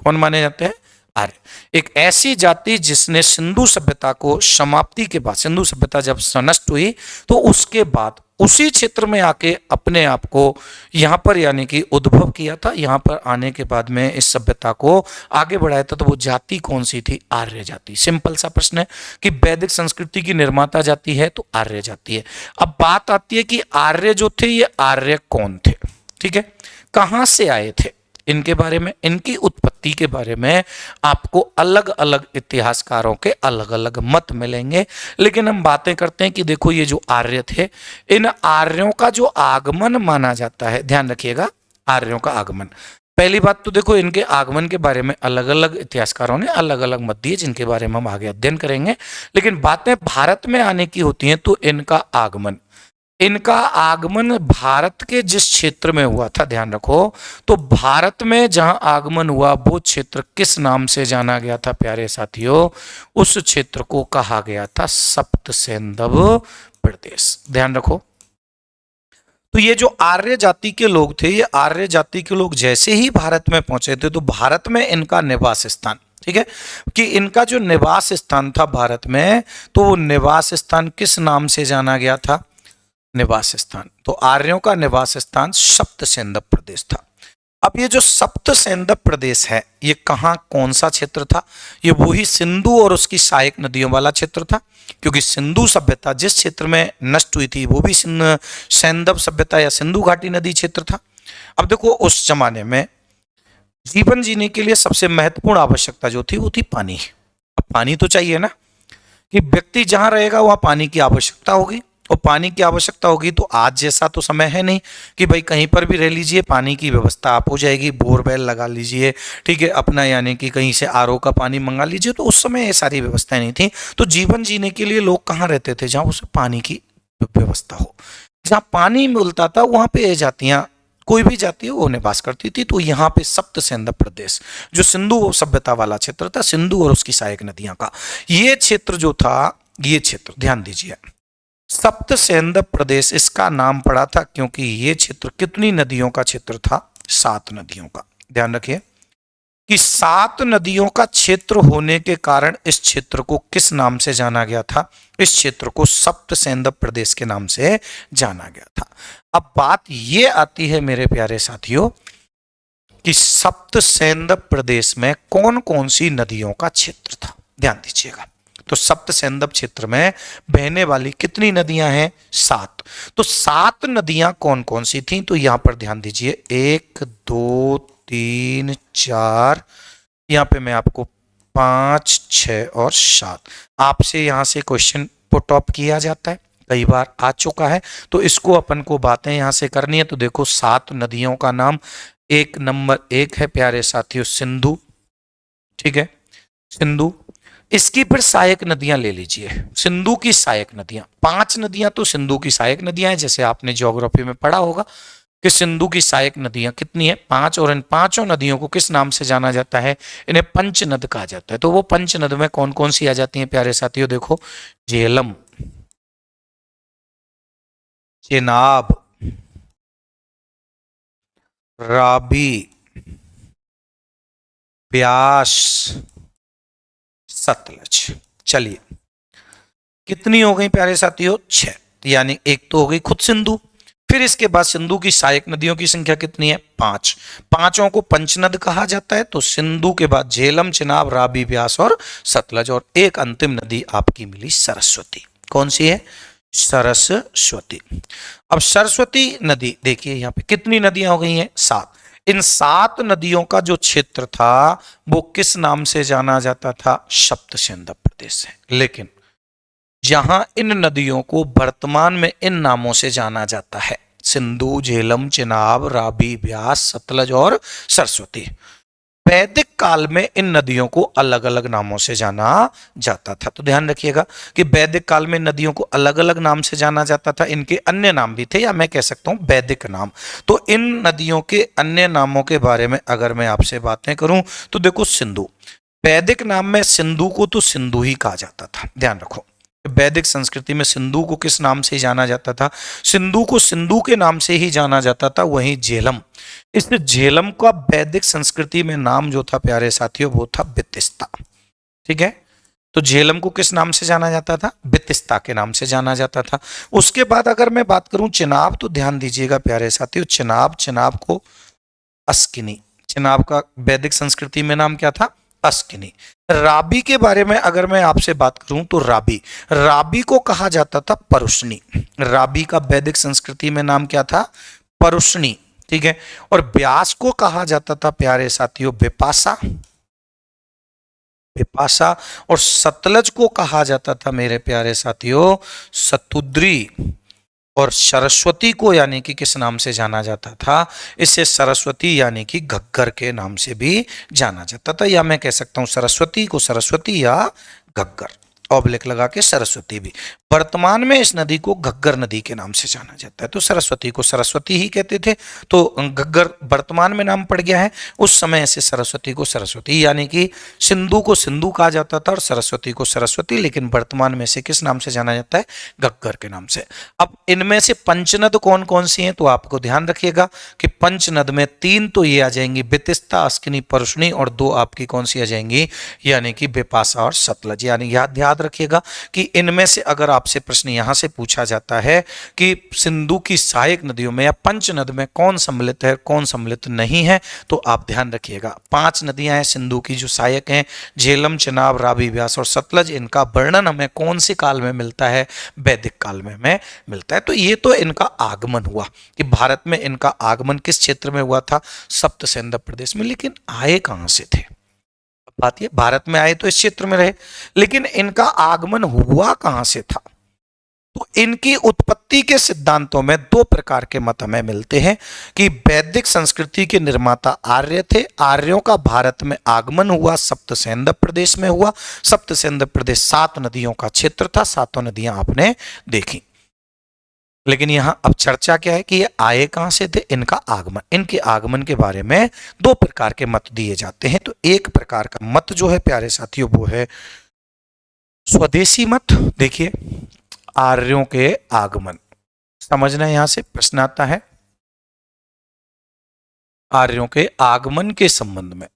कौन माने जाते हैं? आर्य। एक ऐसी जाति जिसने सिंधु सभ्यता को समाप्ति के बाद, सिंधु सभ्यता जब नष्ट हुई तो उसके बाद उसी क्षेत्र में आके अपने आप को यहाँ पर यानी कि उद्भव किया था। यहाँ पर आने के बाद में इस सभ्यता को आगे बढ़ाया था। तो वो जाति कौन सी थी? आर्य जाति। सिंपल सा प्रश्न है कि वैदिक संस्कृति की निर्माता जाति है तो आर्य जाति है। अब बात आती है कि आर्य जो थे, ये आर्य कौन थे? ठीक है, कहाँ से आए थे, इनके बारे में, इनकी उत्पत्ति के बारे में आपको अलग अलग इतिहासकारों के अलग अलग मत मिलेंगे। लेकिन हम बातें करते हैं कि देखो, ये जो आर्य थे, इन आर्यों का जो आगमन माना जाता है, ध्यान रखिएगा, आर्यों का आगमन। पहली बात तो देखो, इनके आगमन के बारे में अलग अलग इतिहासकारों ने अलग अलग मत दिए, जिनके बारे में हम आगे अध्ययन करेंगे। लेकिन बातें भारत में आने की होती हैं तो इनका आगमन भारत के जिस क्षेत्र में हुआ था, ध्यान रखो, तो भारत में जहां आगमन हुआ वो क्षेत्र किस नाम से जाना गया था प्यारे साथियों? उस क्षेत्र को कहा गया था सप्तसेंधव प्रदेश। ध्यान रखो। तो ये जो आर्य जाति के लोग थे, ये आर्य जाति के लोग जैसे ही भारत में पहुंचे थे तो भारत में इनका निवास स्थान, ठीक है, कि इनका जो निवास स्थान था भारत में, तो वो निवास स्थान किस नाम से जाना गया था? निवास स्थान। तो आर्यों का निवास स्थान सप्तसेंधव प्रदेश था। अब ये जो सप्तसेंधव प्रदेश है, ये कहाँ, कौन सा क्षेत्र था? ये वही सिंधु और उसकी सहायक नदियों वाला क्षेत्र था। क्योंकि सिंधु सभ्यता जिस क्षेत्र में नष्ट हुई थी वो भी सेंधव सभ्यता या सिंधु घाटी नदी क्षेत्र था। अब देखो, उस जमाने में जीवन जीने के लिए सबसे महत्वपूर्ण आवश्यकता जो थी वो थी पानी। अब पानी तो चाहिए ना, कि व्यक्ति जहां रहेगा वहां पानी की आवश्यकता होगी, और पानी की आवश्यकता होगी तो आज जैसा तो समय है नहीं कि भाई कहीं पर भी रह लीजिए, पानी की व्यवस्था आप हो जाएगी, बोरवेल लगा लीजिए, ठीक है, अपना यानी कि कहीं से आरओ का पानी मंगा लीजिए। तो उस समय ये सारी व्यवस्थाएं नहीं थी। तो जीवन जीने के लिए लोग कहाँ रहते थे? जहाँ उसे पानी की व्यवस्था हो, जहाँ पानी मिलता था वहां पे ये जातियां, कोई भी जाति वो निवास करती थी। तो यहाँ पे सप्तसेंधव प्रदेश जो सिंधु सभ्यता वाला क्षेत्र था, सिंधु और उसकी सहायक नदियां का ये क्षेत्र जो था, ये क्षेत्र ध्यान दीजिए, सप्तसेंधव प्रदेश इसका नाम पड़ा था क्योंकि ये क्षेत्र कितनी नदियों का क्षेत्र था? 7 नदियों का। ध्यान रखिए कि 7 नदियों का क्षेत्र होने के कारण इस क्षेत्र को किस नाम से जाना गया था? इस क्षेत्र को सप्तसेंधव प्रदेश के नाम से जाना गया था। अब बात ये आती है मेरे प्यारे साथियों कि सप्तसेंधव प्रदेश में कौन कौन सी नदियों का क्षेत्र था? ध्यान दीजिएगा। तो सप्तसेंधव क्षेत्र में बहने वाली कितनी नदियां हैं? 7। तो 7 नदियां कौन कौन सी थी? तो यहां पर ध्यान दीजिए, 1 2 3 4, यहां पे मैं आपको 5 6 और 7, आपसे यहां से क्वेश्चन पुट ऑफ किया जाता है, कई बार आ चुका है। तो इसको अपन को बातें यहां से करनी है। तो देखो, 7 नदियों का नाम, एक नंबर 1 है प्यारे साथियों सिंधु, ठीक है, सिंधु। इसकी फिर सहायक नदियां ले लीजिए, सिंधु की सहायक नदियां, 5 नदियां तो सिंधु की सहायक नदियां हैं, जैसे आपने ज्योग्राफी में पढ़ा होगा कि सिंधु की सहायक नदियां कितनी है? 5। और इन 5 नदियों को किस नाम से जाना जाता है? इन्हें पंचनद कहा जाता है। तो वो पंचनद में कौन कौन सी आ जाती हैं प्यारे साथियों? देखो, झेलम, चेनाब, राबी, ब्यास, सतलज। चलिए, कितनी हो गई प्यारे साथियों? 6। यानी एक तो हो गई खुद सिंधु, फिर इसके बाद सिंधु की सहायक नदियों की संख्या कितनी है? 5। पांचों को पंचनद कहा जाता है। तो सिंधु के बाद झेलम, चिनाब, राबी, ब्यास और सतलज, और एक अंतिम नदी आपकी मिली सरस्वती। कौन सी है? सरस्वती। अब सरस्वती नदी देखिए यहाँ पे कितनी नदियां हो गई हैं, 7। इन 7 नदियों का जो क्षेत्र था वो किस नाम से जाना जाता था, सप्तसेंधव प्रदेश से। लेकिन जहां इन नदियों को वर्तमान में इन नामों से जाना जाता है, सिंधु, झेलम, चिनाब, रावी, ब्यास, सतलज और सरस्वती, वैदिक काल में इन नदियों को अलग अलग नामों से जाना जाता था। तो ध्यान रखिएगा कि वैदिक काल में नदियों को अलग अलग नाम से जाना जाता था। इनके अन्य नाम भी थे, या मैं कह सकता हूं वैदिक नाम। तो इन नदियों के अन्य नामों के बारे में अगर मैं आपसे बातें करूं तो देखो, सिंधु, वैदिक नाम में सिंधु को तो सिंधु ही कहा जाता था। ध्यान रखो, वैदिक संस्कृति में सिंधु को किस नाम से जाना जाता था, सिंधु को सिंधु के नाम से ही जाना जाता था। वहीं झेलम, इस झेलम का वैदिक संस्कृति में नाम जो था प्यारे साथियों वो था बितिस्ता। ठीक है, तो झेलम को किस नाम से जाना जाता था, बितिस्ता के नाम से जाना जाता था। उसके बाद अगर मैं बात करूं चिनाब, तो ध्यान दीजिएगा प्यारे साथियों, चिनाब को अस्किनी, चिनाब का वैदिक संस्कृति में नाम क्या था, अस्किनी। राबी के बारे में अगर मैं आपसे बात करूं तो राबी को कहा जाता था परुष्णी। राबी का वैदिक संस्कृति में नाम क्या था, परुष्णी। ठीक है, और ब्यास को कहा जाता था प्यारे साथियों विपासा, और सतलज को कहा जाता था मेरे प्यारे साथियों सतुद्री। और सरस्वती को यानी कि किस नाम से जाना जाता था, इसे सरस्वती यानी कि घग्गर के नाम से भी जाना जाता था, या मैं कह सकता हूं सरस्वती को सरस्वती या घग्गर, ऑब्लिक लगा के सरस्वती भी। वर्तमान में इस नदी को घग्गर नदी के नाम से जाना जाता है। तो सरस्वती को सरस्वती ही कहते थे, तो घग्गर वर्तमान में नाम पड़ गया है। उस समय से सरस्वती को सरस्वती, यानी कि सिंधु को सिंधु कहा जाता था और सरस्वती को सरस्वती, लेकिन वर्तमान में से किस नाम से जाना जाता है, घग्गर के नाम से। अब इनमें से पंचनद कौन कौन सी हैं, तो आपको ध्यान रखिएगा कि पंचनद में 3 तो ये आ जाएंगी बितिस्ता, अस्किनी, परुष्णी, और 2 आपकी कौन सी आ जाएंगी, यानी कि बिपाशा और सतलज। यानी याद रखिएगा कि इनमें से अगर आपसे प्रश्न यहां से पूछा जाता है कि सिंधु की सहायक नदियों में या पंचनद में कौन सम्मिलित है कौन सम्मिलित नहीं है, तो आप ध्यान रखिएगा 5 नदियां हैं सिंधु की जो सहायक हैं, झेलम, चिनाब, रावी, व्यास और सतलज। इनका वर्णन हमें कौन से काल में मिलता है, वैदिक काल में हमें मिलता है। तो ये तो इनका आगमन हुआ कि भारत में इनका आगमन किस क्षेत्र में हुआ था, सप्तसेंधव प्रदेश में। लेकिन आए कहां से थे, बात ये, भारत में आए तो इस क्षेत्र में रहे, लेकिन इनका आगमन हुआ कहां से था। तो इनकी उत्पत्ति के सिद्धांतों में 2 प्रकार के मत हमें मिलते हैं कि वैदिक संस्कृति के निर्माता आर्य थे, आर्यों का भारत में आगमन हुआ सप्तसेंधव प्रदेश में हुआ। सप्तसेंधव प्रदेश 7 नदियों का क्षेत्र था, 7 नदियां आपने देखी। लेकिन यहां अब चर्चा क्या है कि ये आए कहां से थे, इनका आगमन, इनके आगमन के बारे में 2 प्रकार के मत दिए जाते हैं। तो एक प्रकार का मत जो है प्यारे साथियों वो है स्वदेशी मत। देखिए, आर्यों के आगमन समझना, यहां से प्रश्न आता है आर्यों के आगमन के संबंध में।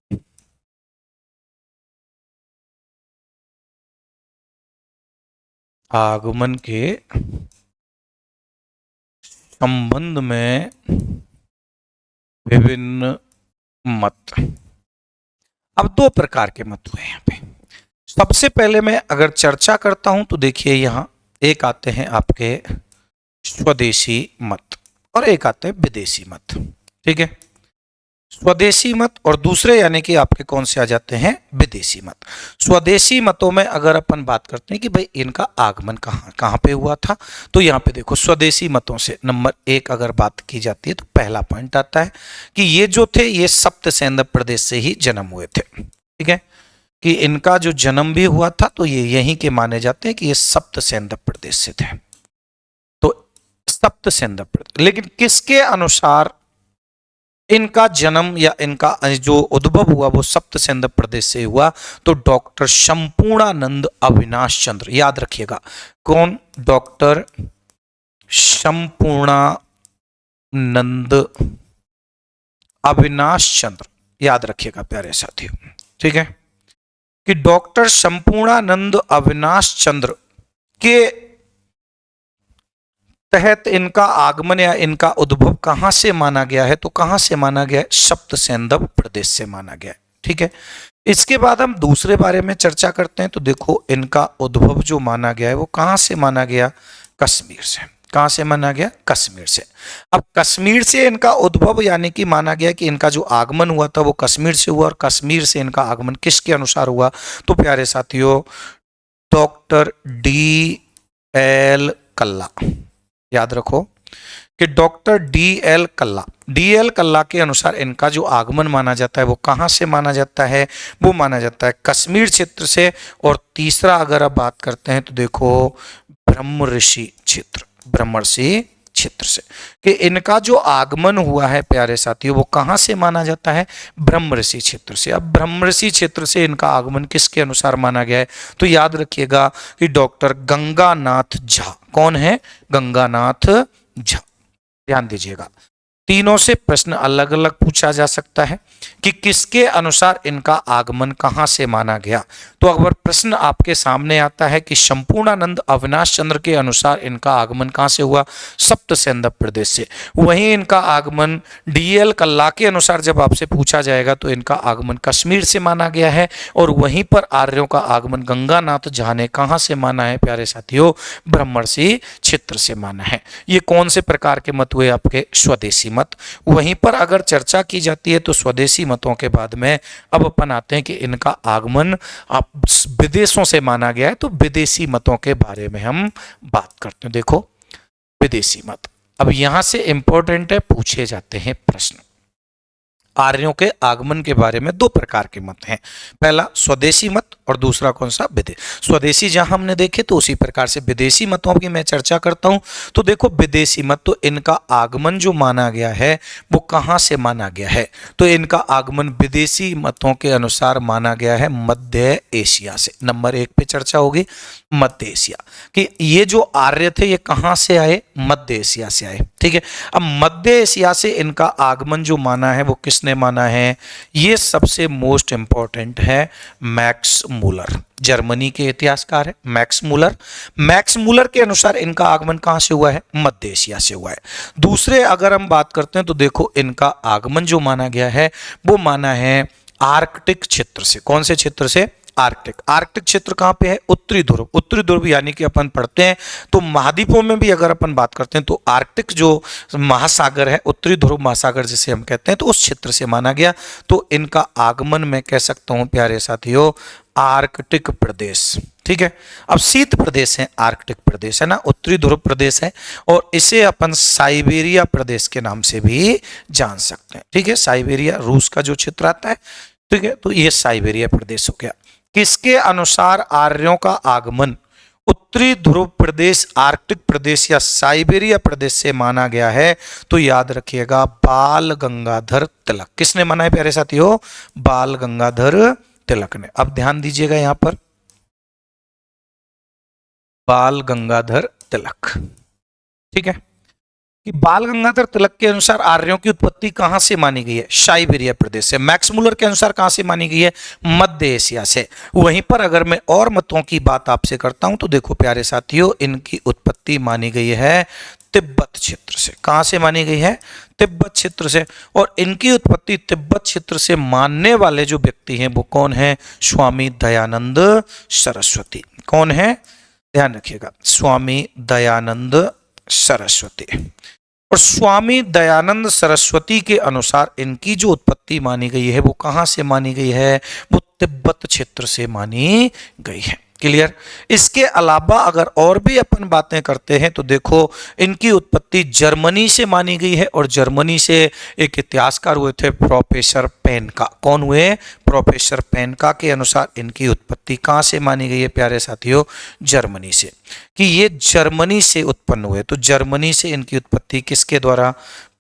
आगमन के संबंध में विभिन्न मत। अब 2 प्रकार के मत हुए यहां पे। सबसे पहले मैं अगर चर्चा करता हूं तो देखिए यहां एक आते हैं आपके स्वदेशी मत और एक आते हैं विदेशी मत। ठीक है, स्वदेशी मत और दूसरे यानी कि आपके कौन से आ जाते हैं, विदेशी मत। स्वदेशी मतों में अगर अपन बात करते हैं कि भाई इनका आगमन कहां पे हुआ था, तो यहां पे देखो स्वदेशी मतों से नंबर 1 अगर बात की जाती है तो पहला पॉइंट आता है कि ये जो थे ये सप्तसेंधव प्रदेश से ही जन्म हुए थे। ठीक है, कि इनका जो जन्म भी हुआ था तो ये यहीं के माने जाते हैं कि ये सप्तसेंधव प्रदेश से थे। तो सप्तसेंधव प्रदेश, लेकिन किसके अनुसार इनका जन्म या इनका जो उद्भव हुआ वो सप्तसेंधव प्रदेश से हुआ, तो डॉक्टर संपूर्णानंद अविनाश चंद्र, याद रखिएगा कौन, डॉक्टर संपूर्णानंद अविनाश चंद्र, याद रखिएगा प्यारे साथियों। ठीक है, कि डॉक्टर संपूर्णानंद अविनाश चंद्र के तहत इनका आगमन या इनका उद्भव कहां से माना गया है, तो कहां से माना गया है, सप्तसेंधव प्रदेश से माना गया है। ठीक है, इसके बाद हम दूसरे बारे में चर्चा करते हैं। तो देखो इनका उद्भव जो माना गया है वो कहां से माना गया, कश्मीर से। कहां से माना गया? कश्मीर से। अब कश्मीर से इनका उद्भव यानी कि माना गया कि इनका जो आगमन हुआ था वो कश्मीर से हुआ, और कश्मीर से इनका आगमन किसके अनुसार हुआ? तो प्यारे साथियों, डॉक्टर डी एल कल्ला, याद रखो कि डॉक्टर डी एल कल्ला के अनुसार इनका जो आगमन माना जाता है वो कहां से माना जाता है? वो माना जाता है कश्मीर क्षेत्र से। और तीसरा अगर आप बात करते हैं तो देखो ब्रह्मर्षि क्षेत्र से, कि इनका जो आगमन हुआ है प्यारे साथियों वो कहां से माना जाता है? ब्रह्मर्षि क्षेत्र से। अब ब्रह्मर्षि क्षेत्र से इनका आगमन किसके अनुसार माना गया है? तो याद रखिएगा कि डॉक्टर गंगानाथ झा। कौन है? गंगानाथ झा। ध्यान दीजिएगा, तीनों से प्रश्न अलग अलग पूछा जा सकता है कि किसके अनुसार इनका आगमन कहां से माना गया। तो अगर प्रश्न आपके सामने आता है कि संपूर्णानंद अविनाश चंद्र के अनुसार इनका आगमन कहां से हुआ? सप्त सैंधव प्रदेश से। वहीं इनका आगमन डीएल कल्ला के अनुसार जब आपसे पूछा जाएगा तो इनका आगमन कश्मीर से माना गया है। और वहीं पर आर्यों का आगमन गंगानाथ झा ने कहां से माना है प्यारे साथियों? ब्रह्मर्षि क्षेत्र से माना है। ये कौन से प्रकार के मत हुए आपके? स्वदेशी मत। वहीं पर अगर चर्चा की जाती है तो स्वदेशी मतों के बाद में अब अपन आते हैं कि इनका आगमन आप विदेशों से माना गया है, तो विदेशी मतों के बारे में हम बात करते हैं। देखो विदेशी मत, अब यहां से इंपॉर्टेंट है, पूछे जाते हैं प्रश्न। आर्यों के आगमन के बारे में दो प्रकार के मत हैं, पहला स्वदेशी मत और दूसरा कौन सा? विदेशी। स्वदेशी जहां हमने देखे तो उसी प्रकार से विदेशी मतों की मैं चर्चा करता हूं। तो देखो विदेशी मत, तो इनका आगमन जो माना गया है वो कहां से माना गया है? तो इनका आगमन विदेशी मतों के अनुसार माना गया है मध्य एशिया से। नंबर 1 पे चर्चा होगी मध्य एशिया, कि ये जो आर्य थे ये कहां से आए? मध्य एशिया से आए। ठीक है, अब मध्य एशिया से इनका आगमन जो माना है वो किसने माना है? ये सबसे मोस्ट इंपॉर्टेंट है मैक्स मूलर, जर्मनी के इतिहासकार है मैक्स मूलर। मैक्स मूलर के अनुसार इनका आगमन कहां से हुआ है? मध्य एशिया से हुआ है। दूसरे अगर हम बात करते हैं तो देखो इनका आगमन जो माना गया है वो माना है आर्कटिक क्षेत्र से। कौन से क्षेत्र से? आर्कटिक। आर्कटिक क्षेत्र कहां पे है? उत्तरी ध्रुव। उत्तरी ध्रुव यानी कि अपन पढ़ते हैं तो महाद्वीपों में भी अगर अपन बात करते हैं तो आर्कटिक जो महासागर है, उत्तरी ध्रुव महासागर जिसे हम कहते हैं, तो उस क्षेत्र से माना गया। तो इनका आगमन मैं कह सकता हूं प्यारे साथियों आर्कटिक प्रदेश। ठीक है, अब शीत प्रदेश है, आर्कटिक प्रदेश है ना, उत्तरी ध्रुव प्रदेश है, और इसे अपन साइबेरिया प्रदेश के नाम से भी जान सकते हैं। ठीक है, साइबेरिया रूस का जो क्षेत्र आता है। ठीक है, तो ये साइबेरिया प्रदेश हो गया। किसके अनुसार आर्यों का आगमन उत्तरी ध्रुव प्रदेश, आर्कटिक प्रदेश या साइबेरिया प्रदेश से माना गया है? तो याद रखिएगा बाल गंगाधर तिलक। किसने माना है प्यारे साथियों? बाल गंगाधर तिलक ने। अब ध्यान दीजिएगा यहां पर, बाल गंगाधर तिलक। ठीक है, कि बाल गंगाधर तिलक के अनुसार आर्यों की उत्पत्ति कहां से मानी गई है? साइबेरिया प्रदेश से। मैक्स मूलर के अनुसार कहां से मानी गई है? मध्य एशिया से। वहीं पर अगर मैं और मतों की बात आपसे करता हूं तो देखो प्यारे साथियों इनकी उत्पत्ति मानी गई है तिब्बत क्षेत्र से। कहां से मानी गई है? तिब्बत क्षेत्र से। और इनकी उत्पत्ति तिब्बत क्षेत्र से मानने वाले जो व्यक्ति हैं वो कौन है? स्वामी दयानंद सरस्वती। कौन है? ध्यान रखिएगा, स्वामी दयानंद सरस्वती। और स्वामी दयानंद सरस्वती के अनुसार इनकी जो उत्पत्ति मानी गई है वो कहां से मानी गई है? वो तिब्बत क्षेत्र से मानी गई है। क्लियर? इसके अलावा अगर और भी अपन बातें करते हैं तो देखो इनकी उत्पत्ति जर्मनी से मानी गई है, और जर्मनी से एक इतिहासकार हुए थे प्रोफेसर पेनका। कौन हुए? प्रोफेसर पेनका के अनुसार इनकी उत्पत्ति कहां से मानी गई है प्यारे साथियों? जर्मनी से, कि ये जर्मनी से उत्पन्न हुए। तो जर्मनी से इनकी उत्पत्ति किसके द्वारा?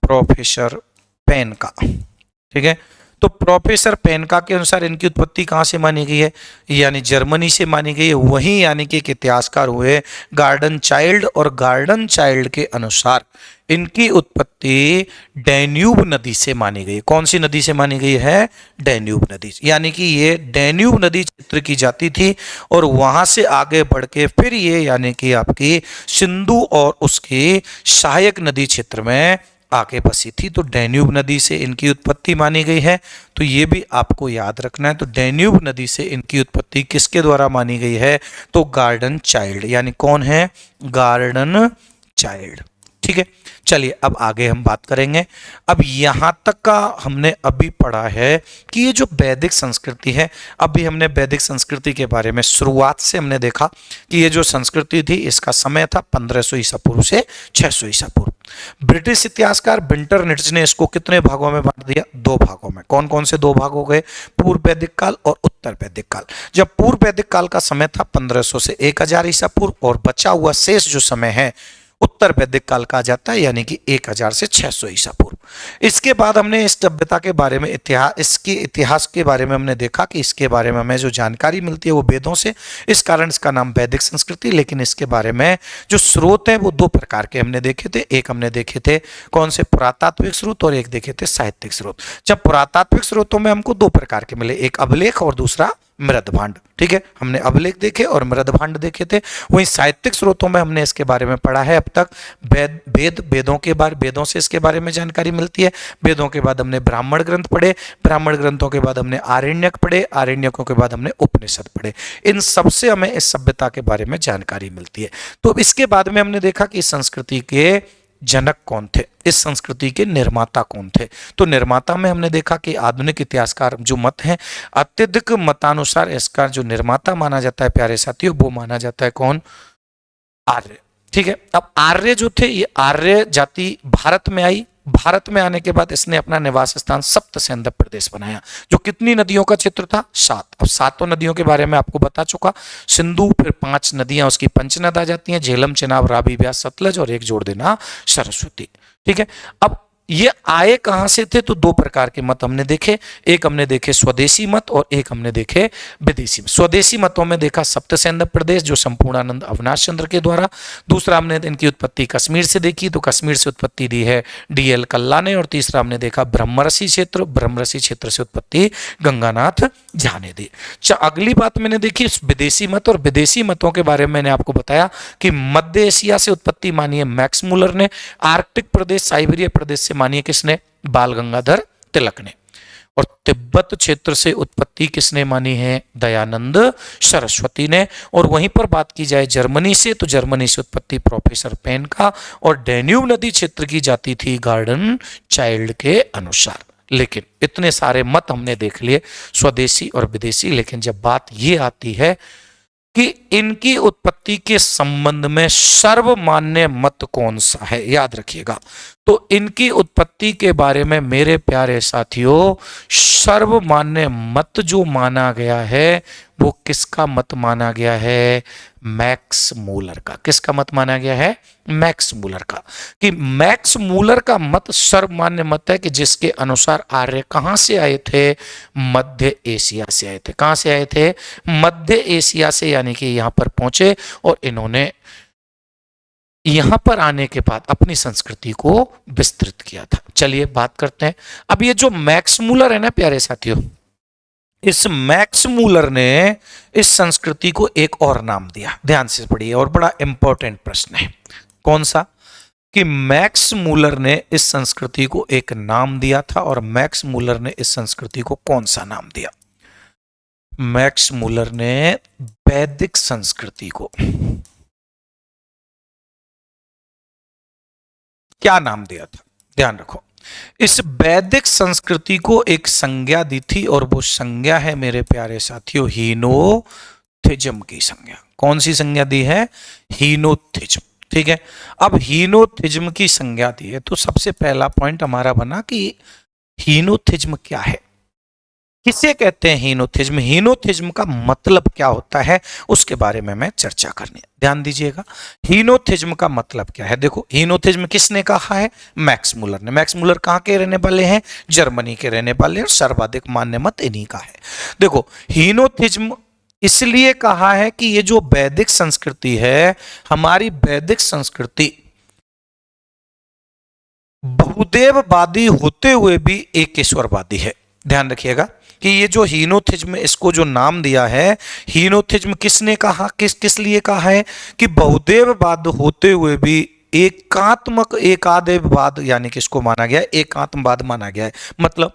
प्रोफेसर पेनका। ठीक है, तो प्रोफेसर पेनका के अनुसार इनकी उत्पत्ति कहां से मानी गई है? यानी जर्मनी से मानी गई है। वहीं यानी कि एक इतिहासकार हुए गार्डन चाइल्ड, और गार्डन चाइल्ड के अनुसार इनकी उत्पत्ति डैन्यूब नदी से मानी गई। कौन सी नदी से मानी गई है? डैन्यूब नदी। यानी कि ये डैन्यूब नदी क्षेत्र की जाती थी, और वहां से आगे बढ़ के फिर ये यानी कि आपकी सिंधु और उसकी सहायक नदी क्षेत्र में आगे बसी थी। तो डैन्यूब नदी से इनकी उत्पत्ति मानी गई है। तो ये भी आपको याद रखना है। तो डैन्यूब नदी से इनकी उत्पत्ति किसके द्वारा मानी गई है? तो गार्डन चाइल्ड, यानी कौन है? Garden child. ठीक है, चलिए अब आगे हम बात करेंगे। अब यहां तक का हमने अभी पढ़ा है कि ये जो वैदिक संस्कृति है, अभी हमने वैदिक संस्कृति के बारे में शुरुआत से हमने देखा कि ये जो संस्कृति थी इसका समय था 1500 ईसा पूर्व से 600 ईसा पूर्व। ब्रिटिश इतिहासकार विंटरनिट्ज ने इसको कितने भागों में बांट दिया? 2 भागों में। कौन कौन से 2 भाग हो गए? पूर्व वैदिक काल और उत्तर वैदिक काल। जब पूर्व वैदिक काल का समय था 1500 से 1000 ईसा पूर्व, और बचा हुआ शेष जो समय है उत्तर वैदिक काल का आ जाता है, यानी कि 1000 से 600 ईसा पूर्व। इसके बाद हमने इस सभ्यता के बारे में इसके इतिहास के बारे में हमने देखा कि इसके बारे में हमें जो जानकारी मिलती है वो वेदों से, इस कारण इसका नाम वैदिक संस्कृति। लेकिन इसके बारे में जो स्रोत है वो 2 प्रकार के हमने देखे थे। एक हमने देखे थे कौन से? पुरातात्विक स्रोत, और एक देखे थे साहित्यिक स्रोत। जब पुरातात्विक स्रोतों में हमको 2 प्रकार के मिले, एक अभिलेख और दूसरा मृदभांड। ठीक है, हमने अभिलेख देखे और मृदभांड देखे थे। वहीं साहित्यिक स्रोतों में हमने इसके बारे में पढ़ा है अब तक वेदों से इसके बारे में जानकारी मिलती है। वेदों के बाद हमने ब्राह्मण ग्रंथ पढ़े, ब्राह्मण ग्रंथों के बाद हमने आरण्यक पढ़े, आरण्यकों के बाद हमने उपनिषद पढ़े। इन सबसे हमें इस सभ्यता के बारे में जानकारी मिलती है। तो इसके बाद में हमने देखा कि इस संस्कृति के जनक कौन थे, इस संस्कृति के निर्माता कौन थे। तो निर्माता में हमने देखा कि आधुनिक इतिहासकार जो मत हैं, अत्यधिक मतानुसार इसका जो निर्माता माना जाता है प्यारे साथियों, वो माना जाता है कौन? आर्य। ठीक है, अब आर्य जो थे, ये आर्य जाति भारत में आई। भारत में आने के बाद इसने अपना निवास स्थान सप्त सिंधु प्रदेश बनाया, जो कितनी नदियों का क्षेत्र था? 7। अब 7 नदियों के बारे में आपको बता चुका। सिंधु, फिर 5 नदियां उसकी पंचनद आ जाती हैं, झेलम, चिनाब, रावी, ब्यास, सतलज, और एक जोड़ देना सरस्वती। ठीक है, अब ये आए कहां से थे? तो 2 प्रकार के मत हमने देखे। एक हमने देखे स्वदेशी मत और एक हमने देखे विदेशी मत। स्वदेशी मतों में देखा सप्त सिंधु प्रदेश, जो संपूर्णानंद अविनाश चंद्र के द्वारा। दूसरा हमने इनकी उत्पत्ति कश्मीर से देखी, तो कश्मीर से उत्पत्ति दी है DL कल्ला ने। और तीसरा हमने देखा ब्रह्मरसी क्षेत्र, ब्रह्मरसी क्षेत्र से उत्पत्ति गंगानाथ झा ने दी। अगली बात मैंने देखी विदेशी मत, और विदेशी मतों के बारे में मैंने आपको बताया कि मध्य एशिया से उत्पत्ति मानी है मैक्स मूलर ने, आर्कटिक प्रदेश, साइबेरिया प्रदेश से मानिए किसने? बाल गंगाधर तिलक ने, और तिब्बत क्षेत्र से उत्पत्ति किसने मानी है? दयानंद सरस्वती ने। और वहीं पर बात की जाए जर्मनी से, तो जर्मनी से उत्पत्ति प्रोफेसर पेन का, और डैन्यूब नदी क्षेत्र की जाती थी गार्डन चाइल्ड के अनुसार। लेकिन इतने सारे मत हमने देख लिए स्वदेशी और विदेशी, लेकिन जब बात ये आती है कि इनकी उत्पत्ति के संबंध में सर्वमान्य मत कौन सा है, याद रखिएगा। तो इनकी उत्पत्ति के बारे में मेरे प्यारे साथियों, सर्वमान्य मत जो माना गया है वो किसका मत माना गया है? मैक्स मूलर का। किसका मत माना गया है? मैक्स मूलर का। कि मैक्स मूलर का मत सर्वमान्य मत है कि जिसके अनुसार आर्य कहां से आए थे? मध्य एशिया से आए थे। कहां से आए थे? मध्य एशिया से, यानी कि यहां पर पहुंचे और इन्होंने यहां पर आने के बाद अपनी संस्कृति को विस्तृत किया था। चलिए बात करते हैं। अब ये जो मैक्स मूलर है ना प्यारे साथियों, इस मैक्स मूलर ने इस संस्कृति को एक और नाम दिया। ध्यान से पढ़िए, और बड़ा इंपॉर्टेंट प्रश्न है। कौन सा? कि मैक्स मूलर ने इस संस्कृति को एक नाम दिया था, और मैक्स मूलर ने इस संस्कृति को कौन सा नाम दिया? मैक्स मूलर ने वैदिक संस्कृति को क्या नाम दिया था? ध्यान रखो, इस वैदिक संस्कृति को एक संज्ञा दी थी, और वो संज्ञा है मेरे प्यारे साथियों हीनोथिज्म की संज्ञा। कौन सी संज्ञा दी है? हीनोथिज्म। ठीक है, अब हीनोथिज्म की संज्ञा दी है, तो सबसे पहला पॉइंट हमारा बना कि हीनोथिज्म क्या है, किसे कहते हैं हीनोथिज्म, हीनोथिज्म का मतलब क्या होता है, उसके बारे में मैं चर्चा करनी है। ध्यान दीजिएगा, हीनोथिज्म का मतलब क्या है। देखो, हीनोथिज्म किसने कहा है? मैक्स मूलर ने। मैक्स मूलर कहाँ के रहने वाले हैं? जर्मनी के रहने वाले, और सर्वाधिक मान्य मत इन्हीं का है। देखो, हीनोथिज्म इसलिए कहा है कि ये जो वैदिक संस्कृति है, हमारी वैदिक संस्कृति बहुदेववादी होते हुए भी एक ईश्वरवादी है। ध्यान रखिएगा कि ये जो हीनोथिज्म, इसको जो नाम दिया है हीनोथिज्म, किसने कहा, किस लिए कहा है? कि बहुदेववाद होते हुए भी एकात्मक एकादेववाद यानी कि इसको माना गया है, एकात्मवाद माना गया है। मतलब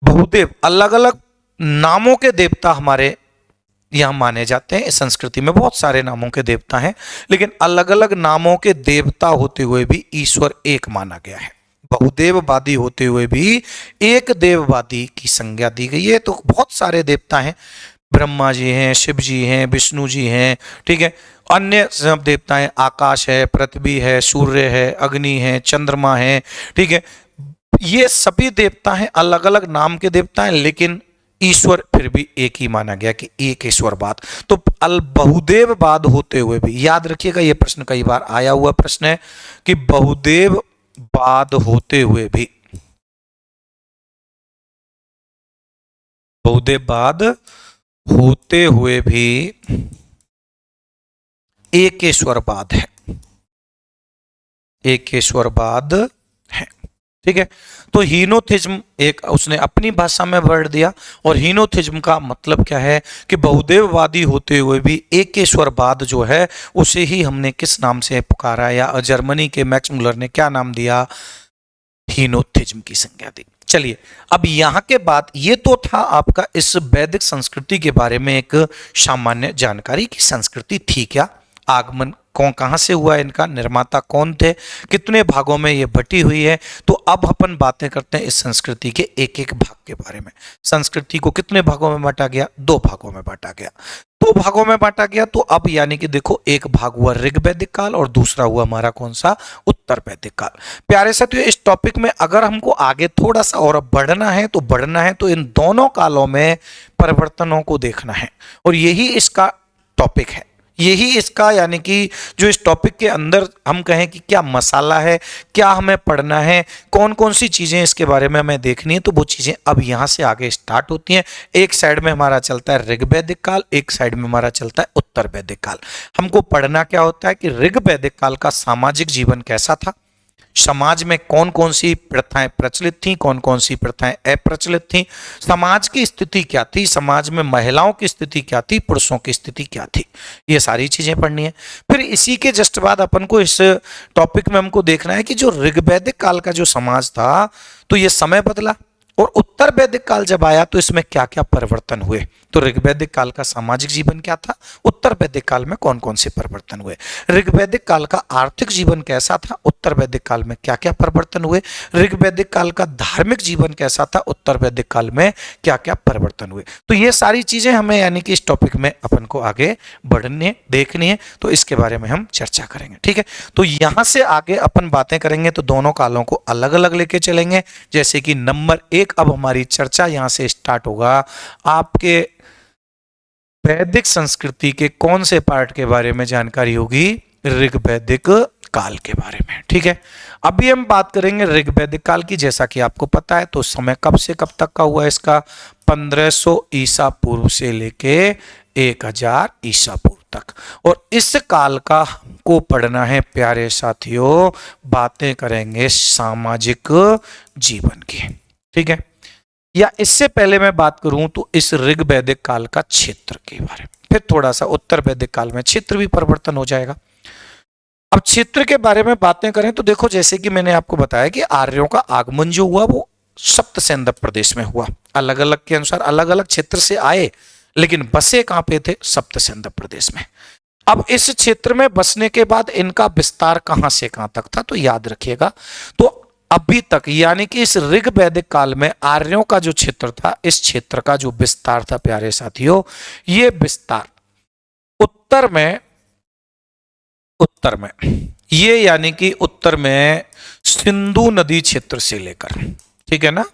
बहुदेव, अलग अलग नामों के देवता हमारे यहां माने जाते हैं। इस संस्कृति में बहुत सारे नामों के देवता हैं, लेकिन अलग अलग नामों के देवता होते हुए भी ईश्वर एक माना गया है। बहुदेववादी होते हुए भी एक देववादी की संज्ञा दी गई है। तो बहुत सारे देवता हैं, ब्रह्मा जी हैं, शिव जी हैं, विष्णु जी हैं, ठीक है। अन्य सब देवता हैं, आकाश है, पृथ्वी है, सूर्य है, अग्नि है, चंद्रमा है, ठीक है। ये सभी देवता हैं, अलग अलग नाम के देवता हैं, लेकिन ईश्वर फिर भी एक ही माना गया कि एक ईश्वरवाद। तो बहुदेववाद होते हुए भी, याद रखिएगा ये प्रश्न कई बार आया हुआ प्रश्न है कि बहुदेववाद होते हुए भी, बहुदेववाद होते हुए भी एकेश्वरवाद है, एकेश्वरवाद है, ठीक है। तो हीनोथिज्म एक उसने अपनी भाषा में वर्ड दिया, और हीनोथिज्म का मतलब क्या है कि बहुदेववादी होते हुए भी एकेश्वरवाद जो है उसे ही हमने किस नाम से पुकारा, या जर्मनी के मैक्स मुलर ने क्या नाम दिया, हीनोथिज्म की संज्ञा दी। चलिए, अब यहां के बाद ये तो था आपका इस वैदिक संस्कृति के बारे में एक सामान्य जानकारी की संस्कृति थी क्या, आगमन कौन कहां से हुआ, इनका निर्माता कौन थे, कितने भागों में ये बटी हुई है। तो अब अपन बातें करते हैं इस संस्कृति के एक एक भाग के बारे में। संस्कृति को कितने भागों में बांटा गया, दो भागों में बांटा गया, दो भागों में बांटा गया। तो अब यानी कि देखो, एक भाग हुआ ऋग्वैदिक काल और दूसरा हुआ हमारा कौन सा, उत्तर वैदिक काल। प्यारे साथियों, इस टॉपिक में अगर हमको आगे थोड़ा सा और बढ़ना है तो इन दोनों कालों में परिवर्तनों को देखना है, और यही इसका टॉपिक है, यही इसका यानी कि जो इस टॉपिक के अंदर हम कहें कि क्या मसाला है, क्या हमें पढ़ना है, कौन कौन सी चीजें इसके बारे में हमें देखनी है, तो वो चीजें अब यहां से आगे स्टार्ट होती हैं। एक साइड में हमारा चलता है ऋग्वैदिक काल, एक साइड में हमारा चलता है उत्तर वैदिक काल। हमको पढ़ना क्या होता है कि ऋग्वैदिक काल का सामाजिक जीवन कैसा था, समाज में कौन कौन सी प्रथाएं प्रचलित थीं, कौन कौन सी प्रथाएं अप्रचलित थीं, समाज की स्थिति क्या थी, समाज में महिलाओं की स्थिति क्या थी, पुरुषों की स्थिति क्या थी, ये सारी चीजें पढ़नी है। फिर इसी के जस्ट बाद अपन को इस टॉपिक में हमको देखना है कि जो ऋग्वैदिक काल का जो समाज था, तो ये समय बदला, और उत्तर वैदिक काल जब आया तो इसमें क्या क्या परिवर्तन हुए। तो ऋग्वैदिक काल का सामाजिक जीवन क्या था, उत्तर वैदिक काल में कौन कौन से परिवर्तन हुए, ऋग्वैदिक काल का आर्थिक जीवन कैसा था, उत्तर वैदिक काल में क्या क्या परिवर्तन हुए, ऋग्वैदिक काल का धार्मिक जीवन कैसा था, उत्तर वैदिक काल में क्या क्या परिवर्तन हुए। तो ये सारी चीजें हमें यानी कि इस टॉपिक में अपन को आगे बढ़नी है, देखनी है, तो इसके बारे में हम चर्चा करेंगे, ठीक है। तो यहां से आगे अपन बातें करेंगे तो दोनों कालों को अलग अलग लेके चलेंगे। जैसे कि नंबर एक, अब हमारी चर्चा यहां से स्टार्ट होगा, आपके वैदिक संस्कृति के कौन से पार्ट के बारे में जानकारी होगी, ऋग्वैदिक काल के बारे में, ठीक है। अभी हम बात करेंगे ऋग्वैदिक काल की। जैसा कि आपको पता है तो समय कब से कब तक का हुआ इसका, 1500 ईसा पूर्व से लेके 1000 ईसा पूर्व तक। और इस काल का हमको पढ़ना है प्यारे साथियों, बातें करेंगे सामाजिक जीवन की, ठीक है। या इससे पहले मैं बात करूं तो इस ऋग्वैदिक काल का क्षेत्र के बारे में, फिर थोड़ा सा उत्तर वैदिक काल में क्षेत्र भी परिवर्तन हो जाएगा। अब क्षेत्र के बारे में बातें करें तो देखो, जैसे कि मैंने आपको बताया कि आर्यों का आगमन जो हुआ वो सप्त सेंधव प्रदेश में हुआ, अलग अलग के अनुसार अलग अलग क्षेत्र से आए, लेकिन बसे कहां पे थे, सप्त सेंधव प्रदेश में। अब इस क्षेत्र में बसने के बाद इनका विस्तार कहां से कहां तक था, तो याद रखिएगा, तो अभी तक यानी कि इस ऋग्वैदिक काल में आर्यों का जो क्षेत्र था, इस क्षेत्र का जो विस्तार था प्यारे साथियों, ये विस्तार उत्तर में ये यानी कि उत्तर में सिंधु नदी क्षेत्र से लेकर, ठीक है ना।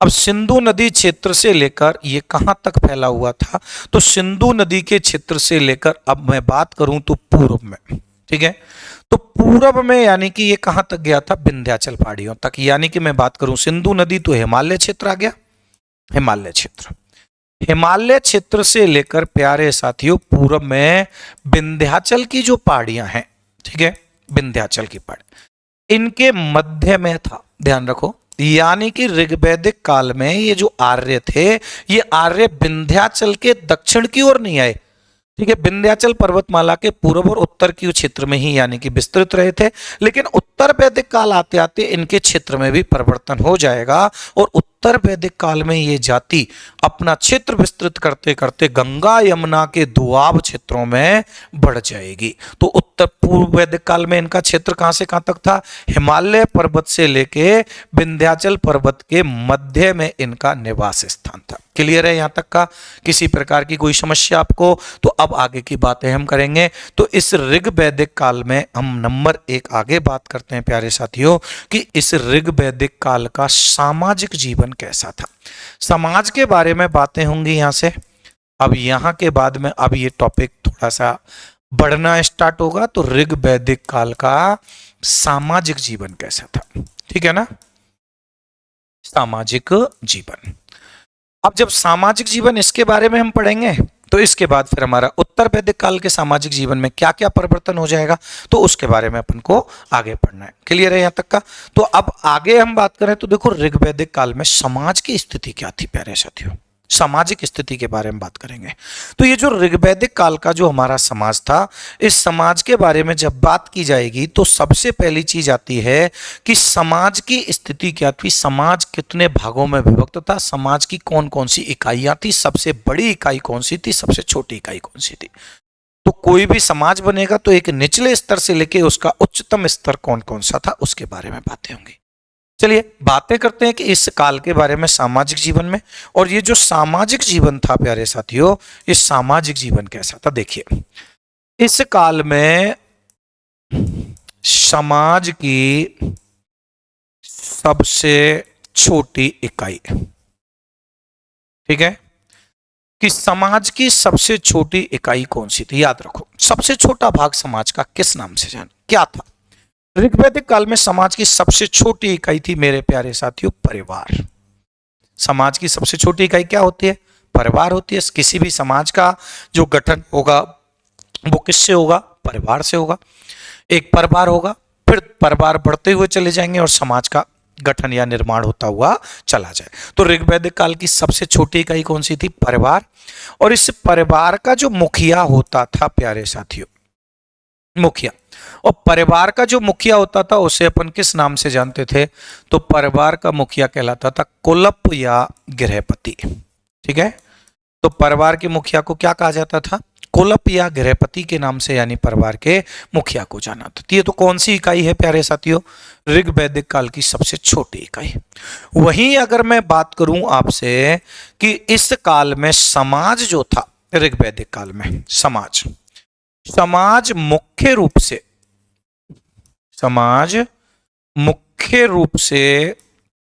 अब सिंधु नदी क्षेत्र से लेकर ये कहां तक फैला हुआ था, तो सिंधु नदी के क्षेत्र से लेकर अब मैं बात करूं तो पूर्व में, ठीक है। तो पूर्व में यानी कि ये कहां तक गया था, विंध्याचल पहाड़ियों तक। यानी कि मैं बात करूं सिंधु नदी तो हिमालय क्षेत्र आ गया, हिमालय क्षेत्र से लेकर प्यारे साथियों पूर्व में विंध्याचल की जो पहाड़ियां हैं, ठीक है, विंध्याचल की पहाड़ी इनके मध्य में था, ध्यान रखो। यानी कि ऋग्वैदिक काल में ये जो आर्य थे, ये आर्य विंध्याचल के दक्षिण की ओर नहीं आए, ठीक है, विंध्याचल पर्वतमाला के पूर्व और उत्तर की क्षेत्र में ही यानी कि विस्तृत रहे थे, लेकिन उत्तर वैदिक काल आते आते इनके क्षेत्र में भी परिवर्तन हो जाएगा और उत्तर वैदिक काल में ये जाति अपना क्षेत्र विस्तृत करते करते गंगा यमुना के दोआब क्षेत्रों में बढ़ जाएगी। तो उत्तर पूर्व वैदिक काल में इनका क्षेत्र कहां से कहां तक था? हिमालय पर्वत से लेके विंध्याचल पर्वत के मध्य में इनका निवास स्थान था। क्लियर है यहां तक का? किसी प्रकार की कोई समस्या आपको? तो अब आगे की बातें हम करेंगे। तो इस ऋग वैदिक काल में हम नंबर 1 आगे बात करते हैं प्यारे साथियों कि इस ऋग वैदिक काल का सामाजिक जीवन कैसा था। समाज के बारे में बातें होंगी यहां से। अब यहां के बाद में अब ये टॉपिक थोड़ा सा बढ़ना स्टार्ट होगा। तो ऋग वैदिक काल का सामाजिक जीवन कैसा था, ठीक है ना? सामाजिक जीवन। अब जब सामाजिक जीवन इसके बारे में हम पढ़ेंगे तो इसके बाद फिर हमारा उत्तर वैदिक काल के सामाजिक जीवन में क्या क्या परिवर्तन हो जाएगा तो उसके बारे में अपन को आगे पढ़ना है। क्लियर है यहां तक का? तो अब आगे हम बात करें तो देखो ऋग वैदिक काल में समाज की स्थिति क्या थी प्यारे साथियों। सामाजिक स्थिति के बारे में बात करेंगे। तो ये जो ऋग्वैदिक काल का जो हमारा समाज था, इस समाज के बारे में जब बात की जाएगी तो सबसे पहली चीज आती है कि समाज की स्थिति क्या थी, समाज कितने भागों में विभक्त था, समाज की कौन कौन सी इकाइयां थी, सबसे बड़ी इकाई कौन सी थी, सबसे छोटी इकाई कौन सी थी। तो कोई भी समाज बनेगा तो एक निचले स्तर से लेके उसका उच्चतम स्तर कौन कौन सा था उसके बारे में बातें होंगी। चलिए बातें करते हैं कि इस काल के बारे में सामाजिक जीवन में। और ये जो सामाजिक जीवन था प्यारे साथियों, ये सामाजिक जीवन कैसा था देखिए। इस काल में समाज की सबसे छोटी इकाई, ठीक है, कि समाज की सबसे छोटी इकाई कौन सी थी। याद रखो सबसे छोटा भाग समाज का किस नाम से जान क्या था। ऋग्वैदिक काल में समाज की सबसे छोटी इकाई थी मेरे प्यारे साथियों परिवार। समाज की सबसे छोटी इकाई क्या होती है? परिवार होती है। किसी भी समाज का जो गठन होगा वो किससे होगा? परिवार से होगा। एक परिवार होगा, फिर परिवार बढ़ते हुए चले जाएंगे और समाज का गठन या निर्माण होता हुआ चला जाए। तो ऋग्वैदिक काल की सबसे छोटी इकाई कौन सी थी? परिवार। और इस परिवार का जो मुखिया होता था प्यारे साथियों, मुखिया, और परिवार का जो मुखिया होता था उसे अपन किस नाम से जानते थे? तो परिवार का मुखिया कहलाता था कुलप या गृहपति, ठीक है। तो परिवार के मुखिया को क्या कहा जाता था? कुलप या गृहपति के नाम से, यानी परिवार के मुखिया को जाना था। ये तो कौन सी इकाई है प्यारे साथियों? ऋग्वैदिक काल की सबसे छोटी इकाई। वहीं अगर मैं बात करूं आपसे कि इस काल में समाज जो था, ऋग्वैदिक काल में समाज मुख्य रूप से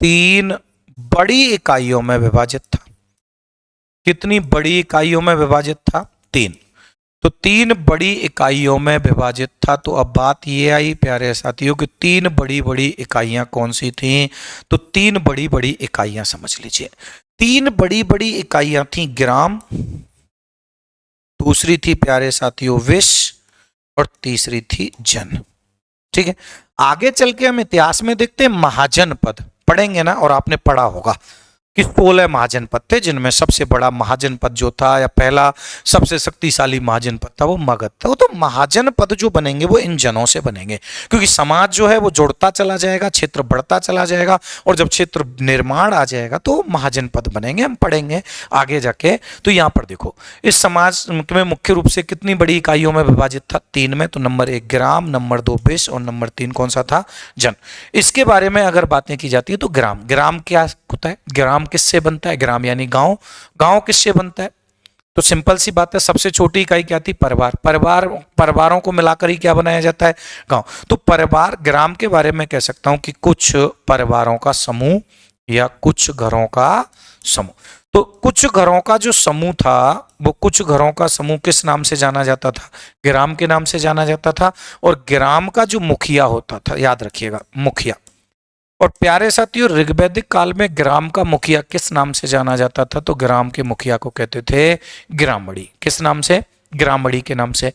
3 बड़ी इकाइयों में विभाजित था। कितनी बड़ी इकाइयों में विभाजित था? 3। तो 3 बड़ी इकाइयों में विभाजित था। तो अब बात ये आई प्यारे साथियों कि 3 बड़ी बड़ी इकाइयां कौन सी थी? तो 3 बड़ी बड़ी इकाइयां समझ लीजिए। 3 बड़ी बड़ी इकाइयां थी ग्राम, दूसरी थी प्यारे साथियों विश्व, और तीसरी थी जन, ठीक है। आगे चल के हम इतिहास में देखते हैं महाजनपद पढ़ेंगे ना, और आपने पढ़ा होगा कि 16 महाजनपद थे, जिनमें सबसे बड़ा महाजनपद जो था या पहला सबसे शक्तिशाली महाजनपद था वो मगध था। वो तो महाजनपद जो बनेंगे वो इन जनों से बनेंगे, क्योंकि समाज जो है वो जुड़ता चला जाएगा, क्षेत्र बढ़ता चला जाएगा, और जब क्षेत्र निर्माण आ जाएगा तो महाजनपद बनेंगे। हम पढ़ेंगे आगे जाके। तो यहाँ पर देखो इस समाज में मुख्य रूप से कितनी बड़ी इकाइयों में विभाजित था? 3 में। तो नंबर 1 ग्राम, नंबर 2 विश्व, और नंबर 3 कौन सा था? जन। इसके बारे में अगर बातें की जाती है तो ग्राम क्या होता है? ग्राम किससे बनता है? ग्राम यानी गांव। गांव किससे बनता है? तो सिंपल सी बात है, सबसे छोटी इकाई क्या थी? परिवारों को मिलाकर ही क्या बनाया जाता है? गांव। तो परिवार, ग्राम के बारे में कह सकता हूं कि कुछ परिवारों का समूह या कुछ घरों का समूह। तो कुछ घरों का जो समूह था, वो कुछ घरों का समूह किस नाम से जाना जाता था? ग्राम के नाम से जाना जाता था। और ग्राम का जो मुखिया होता था, याद रखिएगा, मुखिया। और प्यारे साथियों ऋग्वैदिक काल में ग्राम का मुखिया किस नाम से जाना जाता था? तो ग्राम के मुखिया को कहते थे ग्रामड़ी। किस नाम से? ग्रामड़ी के नाम से।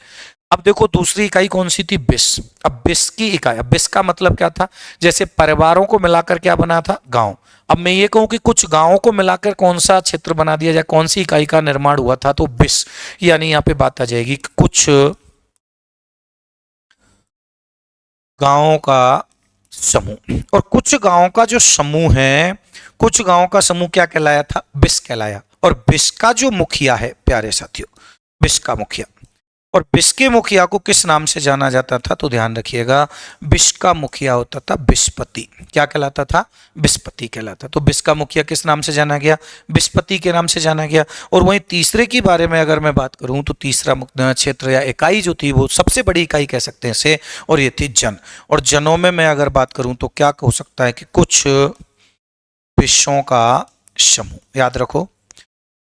अब देखो दूसरी इकाई कौन सी थी, बिस। अब बिस की इकाई, अब बिस का मतलब क्या था, जैसे परिवारों को मिलाकर क्या बना था, गांव। अब मैं ये कहूं कि कुछ गांवों को मिलाकर कौन सा क्षेत्र बना दिया जाए, कौन सी इकाई का निर्माण हुआ था, तो बिस। यानी यहां पे बात आ जाएगी कि कुछ गांवों का समूह, और कुछ गांवों का जो समूह है, कुछ गांवों का समूह क्या कहलाया था, बिस कहलाया। और बिस का जो मुखिया है प्यारे साथियों, बिस का मुखिया, और बिस के मुखिया को किस नाम से जाना जाता था, तो ध्यान रखिएगा, बिस का मुखिया होता था बिस्पति। क्या कहलाता था, बिस्पति कहलाता। तो बिस का मुखिया किस नाम से जाना गया, बिस्पति के नाम से जाना गया। और वहीं तीसरे की बारे में अगर मैं बात करूं तो तीसरा क्षेत्र या इकाई जो थी वो सबसे बड़ी इकाई कह सकते हैं इसे, और ये थी जन। और जनों में मैं अगर बात करूं तो क्या हो सकता है कि कुछ विषयों का समूह। याद रखो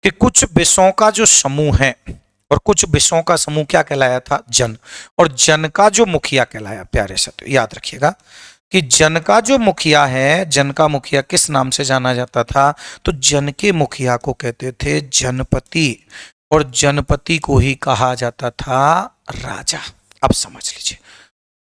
कि कुछ विषयों का जो समूह है, और कुछ विषयों का समूह क्या कहलाया था, जन। और जन का जो मुखिया कहलाया, प्यारे साथियों याद रखिएगा कि जन का जो मुखिया है, जन का मुखिया किस नाम से जाना जाता था, तो जन के मुखिया को कहते थे जनपति, और जनपति को ही कहा जाता था राजा। अब समझ लीजिए,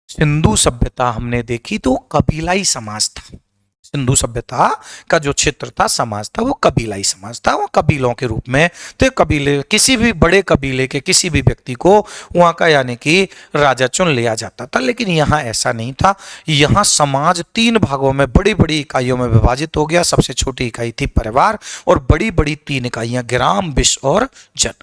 सिंधु सभ्यता हमने देखी तो कबीलाई समाज था। सिंधु सभ्यता का जो क्षेत्र था, समाज था, वो कबीलाई समाज था, वो कबीलों के रूप में। तो कबीले, किसी भी बड़े कबीले के किसी भी व्यक्ति को वहां का यानी कि राजा चुन लिया जाता था। लेकिन यहाँ ऐसा नहीं था, यहाँ समाज तीन भागों में, बड़ी बड़ी इकाइयों में विभाजित हो गया। सबसे छोटी इकाई थी परिवार, और बड़ी बड़ी तीन इकाइयां ग्राम, विष और जन।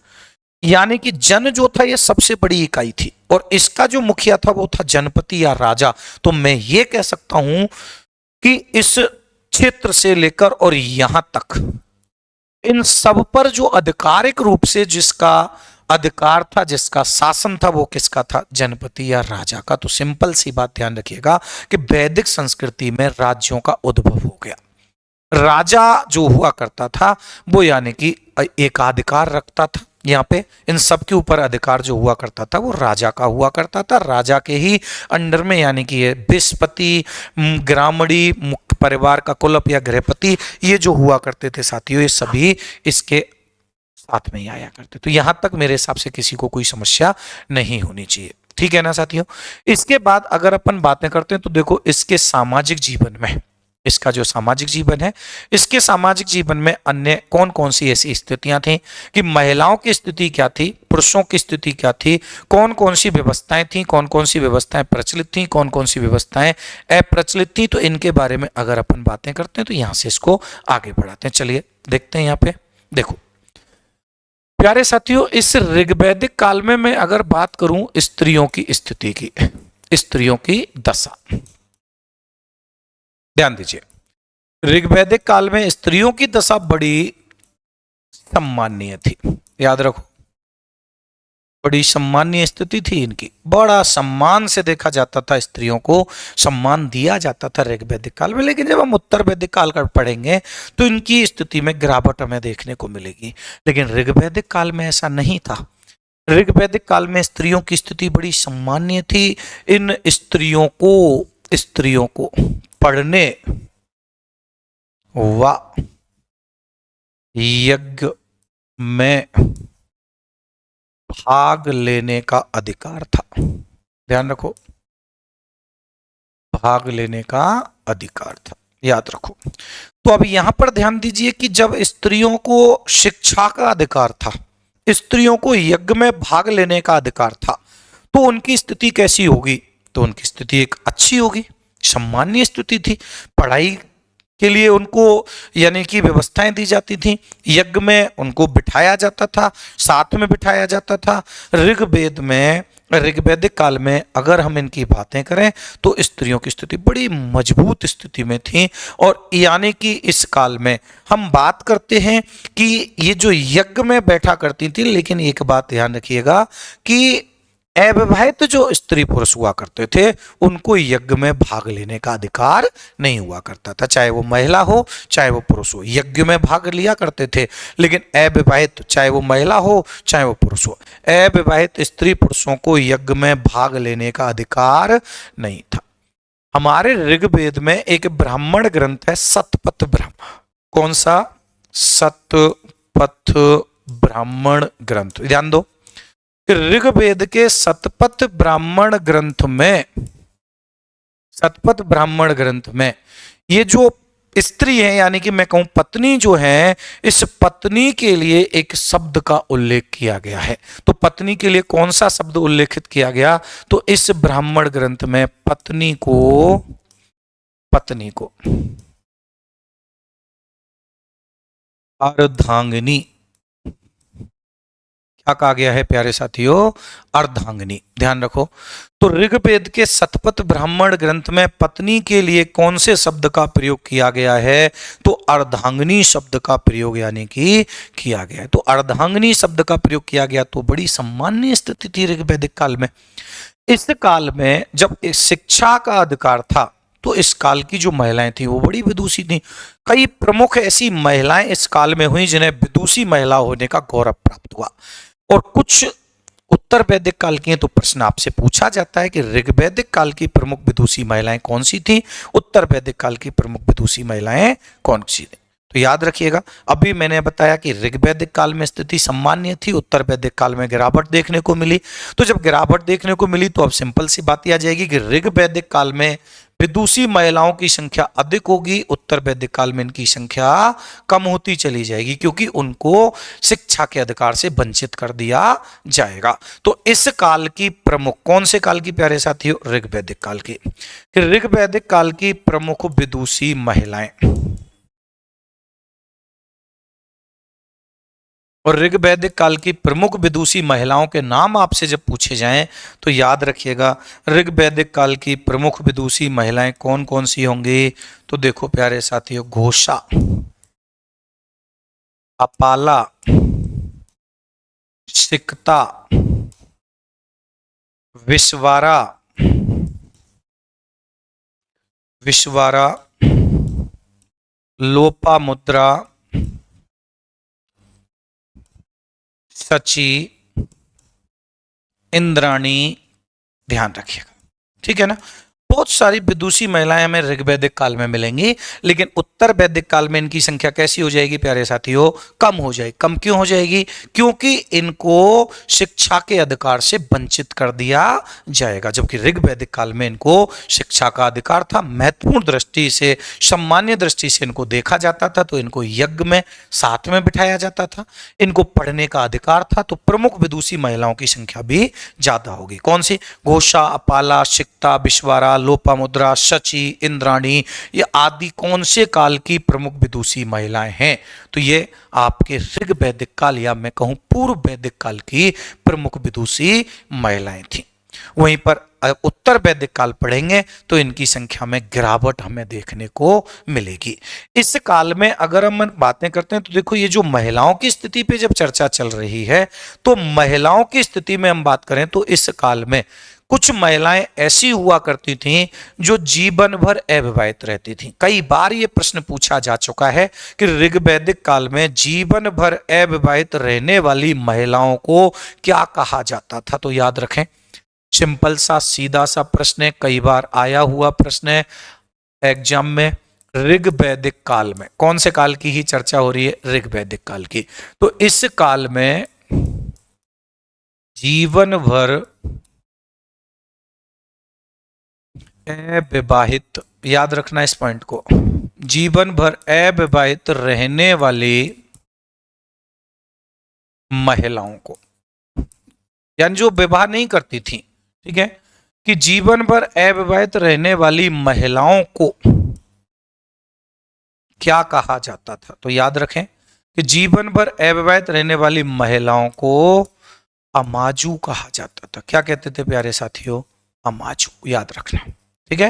यानी कि जन जो था ये सबसे बड़ी इकाई थी, और इसका जो मुखिया था वो था जनपति या राजा। तो मैं ये कह सकता हूं कि इस क्षेत्र से लेकर और यहां तक इन सब पर जो आधिकारिक रूप से जिसका अधिकार था, जिसका शासन था, वो किसका था, जनपति या राजा का। तो सिंपल सी बात ध्यान रखिएगा कि वैदिक संस्कृति में राज्यों का उद्भव हो गया। राजा जो हुआ करता था वो यानी कि एकाधिकार रखता था। यहाँ पे इन सब के ऊपर अधिकार जो हुआ करता था वो राजा का हुआ करता था। राजा के ही अंडर में यानी कि ये बिस्पति, ग्रामणी, मुख्य परिवार का कुलप या गृहपति, ये जो हुआ करते थे साथियों, ये सभी इसके साथ में ही आया करते। तो यहां तक मेरे हिसाब से किसी को कोई समस्या नहीं होनी चाहिए। ठीक है ना साथियों। इसके बाद अगर अपन बातें करते हैं तो देखो इसके सामाजिक जीवन में, इसका जो सामाजिक जीवन है, इसके सामाजिक जीवन में अन्य कौन कौन सी ऐसी स्थितियां थी कि महिलाओं की स्थिति क्या थी, पुरुषों की स्थिति क्या थी, कौन कौन सी व्यवस्थाएं थी, कौन कौन सी व्यवस्थाएं प्रचलित थी, कौन कौन सी व्यवस्थाएं अप्रचलित थी। तो इनके बारे में अगर अपन बातें करते हैं तो यहां से इसको आगे बढ़ाते हैं। चलिए देखते हैं। यहां पे देखो प्यारे साथियों, इस ऋग्वैदिक काल में मैं अगर बात करूं स्त्रियों की स्थिति की, स्त्रियों की दशा, ध्यान दीजिए। ऋग्वैदिक काल में स्त्रियों की दशा बड़ी सम्माननीय थी। याद रखो, बड़ी सम्माननीय स्थिति थी इनकी, बड़ा सम्मान से देखा जाता था, स्त्रियों को सम्मान दिया जाता था ऋग्वैदिक काल में। लेकिन जब हम उत्तर वैदिक काल का पढ़ेंगे तो इनकी स्थिति में गिरावट हमें देखने को मिलेगी। लेकिन ऋग्वैदिक काल में ऐसा नहीं था। ऋग्वैदिक काल में स्त्रियों की स्थिति बड़ी सम्माननीय थी। इन स्त्रियों को पढ़ने व यज्ञ में भाग लेने का अधिकार था। ध्यान रखो, भाग लेने का अधिकार था, याद रखो। तो अब यहां पर ध्यान दीजिए कि जब स्त्रियों को शिक्षा का अधिकार था, स्त्रियों को यज्ञ में भाग लेने का अधिकार था, तो उनकी स्थिति कैसी होगी, तो उनकी स्थिति एक अच्छी होगी, सम्माननीय स्थिति थी। पढ़ाई के लिए उनको यानी कि व्यवस्थाएं दी जाती थी, यज्ञ में उनको बिठाया जाता था, साथ में बिठाया जाता था। ऋग्वेद में, ऋग्वैदिक काल में अगर हम इनकी बातें करें तो स्त्रियों की स्थिति बड़ी मजबूत स्थिति में थी। और यानी कि इस काल में हम बात करते हैं कि ये जो यज्ञ में बैठा करती थी, लेकिन एक बात ध्यान रखिएगा कि अविवाहित जो स्त्री पुरुष हुआ करते थे उनको यज्ञ में भाग लेने का अधिकार नहीं हुआ करता था, चाहे वो महिला हो चाहे वो पुरुष हो, यज्ञ में भाग लिया करते थे। लेकिन अविवाहित, चाहे वो महिला हो चाहे वो पुरुष हो, अविवाहित स्त्री पुरुषों को यज्ञ में भाग लेने का अधिकार नहीं था। हमारे ऋग्वेद में एक ब्राह्मण ग्रंथ है शतपथ ब्राह्मण। कौन सा? शतपथ ब्राह्मण ग्रंथ। ध्यान दो, कि ऋग्वेद के शतपथ ब्राह्मण ग्रंथ में ये जो स्त्री है, यानी कि मैं कहूं पत्नी जो है, इस पत्नी के लिए एक शब्द का उल्लेख किया गया है। तो पत्नी के लिए कौन सा शब्द उल्लेखित किया गया? तो इस ब्राह्मण ग्रंथ में पत्नी को अर्धांगिनी क्या कहा गया है प्यारे साथियों? अर्धांगिनी। ध्यान रखो, तो ऋग्वेद के शतपथ ब्राह्मण ग्रंथ में पत्नी के लिए कौन से शब्द का प्रयोग किया गया है? तो अर्धांगिनी शब्द का प्रयोग यानी कि किया गया है। तो अर्धांगिनी शब्द का प्रयोग किया गया, तो बड़ी सम्माननीय स्थिति थी ऋग्वैदिक काल में। इस काल में जब शिक्षा का अधिकार था, तो इस काल की जो महिलाएं थी वो बड़ी विदुषी थी। कई प्रमुख ऐसी महिलाएं इस काल में हुई जिन्हें विदुषी महिला होने का गौरव प्राप्त हुआ। और कुछ उत्तर वैदिक काल की हैं, तो प्रश्न आपसे पूछा जाता है कि ऋग्वैदिक काल की प्रमुख विदुषी महिलाएं कौन सी थी, उत्तर वैदिक काल की प्रमुख विदुषी महिलाएं कौन सी थी। तो याद रखिएगा, अभी मैंने बताया कि ऋग्वैदिक काल में स्थिति सामान्य थी, उत्तर वैदिक काल में गिरावट देखने को मिली। तो जब गिरावट देखने को मिली, तो अब सिंपल सी बात आ जाएगी कि ऋग्वैदिक काल में विदुषी महिलाओं की संख्या अधिक होगी, उत्तर वैदिक काल में इनकी संख्या कम होती चली जाएगी, क्योंकि उनको शिक्षा के अधिकार से वंचित कर दिया जाएगा। तो इस काल की प्रमुख, कौन से काल की प्यारे साथियों? ऋग्वैदिक काल की। ऋग्वैदिक काल की प्रमुख विदुषी महिलाएं, और ऋग्वैदिक काल की प्रमुख विदुषी महिलाओं के नाम आपसे जब पूछे जाएं, तो याद रखिएगा ऋग्वैदिक काल की प्रमुख विदुषी महिलाएं कौन कौन सी होंगी? तो देखो प्यारे साथियों, घोषा, अपाला, सिकता, विश्वारा, लोपामुद्रा, सची, इंद्राणी। ध्यान रखिएगा, ठीक है ना। बहुत सारी विदुषी महिलाएं हमें ऋग्वैदिक काल में मिलेंगी, लेकिन उत्तर वैदिक काल में इनकी संख्या कैसी हो जाएगी प्यारे साथियों? कम हो जाएगी। कम क्यों हो जाएगी? क्योंकि इनको शिक्षा के अधिकार से वंचित कर दिया जाएगा, जबकि ऋग्वैदिक काल में इनको शिक्षा का अधिकार था। महत्वपूर्ण दृष्टि से, सम्मान्य दृष्टि से इनको देखा जाता था, तो इनको यज्ञ में साथ में बिठाया जाता था, इनको पढ़ने का अधिकार था। तो प्रमुख विदुषी महिलाओं की संख्या भी ज्यादा होगी। कौन सी? घोषा, अपाला, सिकता, विश्वारा, लोपामुद्रा, शची, इंद्राणी, ये आदि कौन से काल की प्रमुख विदुषी महिलाएं हैं? तो ये आपके ऋग्वैदिक काल, या मैं कहूं पूर्व वैदिक काल की प्रमुख विदुषी महिलाएं थी। वहीं पर उत्तर वैदिक काल पढ़ेंगे तो इनकी संख्या में गिरावट हमें देखने को मिलेगी। इस काल में अगर हम बातें करते हैं, तो देखो ये जो महिलाओं की स्थिति पे जब चर्चा चल रही है, तो महिलाओं की स्थिति में हम बात करें तो इस काल में कुछ महिलाएं ऐसी हुआ करती थीं जो जीवन भर अविवाहित रहती थीं। कई बार ये प्रश्न पूछा जा चुका है कि ऋग्वैदिक काल में जीवन भर अविवाहित रहने वाली महिलाओं को क्या कहा जाता था? तो याद रखें, सिंपल सा सीधा सा प्रश्न है, कई बार आया हुआ प्रश्न है एग्जाम में। ऋग्वैदिक काल में कौन से काल की ही चर्चा हो रही है? ऋग्वैदिक काल की। तो इस काल में जीवन भर अविवाहित, याद रखना इस पॉइंट को, जीवन भर अविवाहित रहने वाली महिलाओं को, यानी जो विवाह नहीं करती थी, ठीक है, कि जीवन भर अविवाहित रहने वाली महिलाओं को क्या कहा जाता था? तो याद रखें कि जीवन भर अविवाहित रहने वाली महिलाओं को अमाजू कहा जाता था। क्या कहते थे प्यारे साथियों? अमाजू, याद रखना, ठीक है।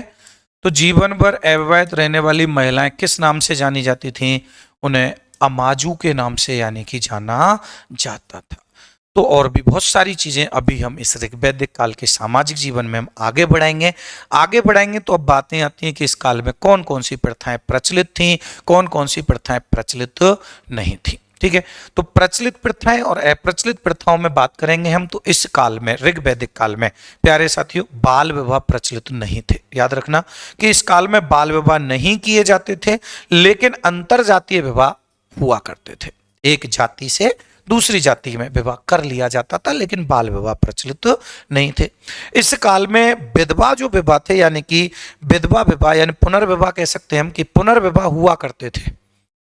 तो जीवन भर अविवाहित रहने वाली महिलाएं किस नाम से जानी जाती थीं? उन्हें अमाजू के नाम से यानी कि जाना जाता था। तो और भी बहुत सारी चीजें अभी हम इस ऋग्वैदिक काल के सामाजिक जीवन में हम आगे बढ़ाएंगे। तो अब बातें आती हैं कि इस काल में कौन कौन सी प्रथाएं प्रचलित थीं, कौन कौन सी प्रथाएं प्रचलित नहीं थी, ठीक है। तो प्रचलित प्रथाएं और अप्रचलित प्रथाओं में बात करेंगे हम। तो इस काल में, ऋग्वैदिक काल में प्यारे साथियों, बाल विवाह प्रचलित नहीं थे। याद रखना कि इस काल में बाल विवाह नहीं किए जाते थे, लेकिन अंतर जातीय विवाह हुआ करते थे। एक जाति से दूसरी जाति में विवाह कर लिया जाता था, लेकिन बाल विवाह प्रचलित नहीं थे। इस काल में विधवा जो विवाह थे, यानी कि विधवा विवाह यानी पुनर्विवाह कह सकते हैं हम, कि पुनर्विवाह हुआ करते थे।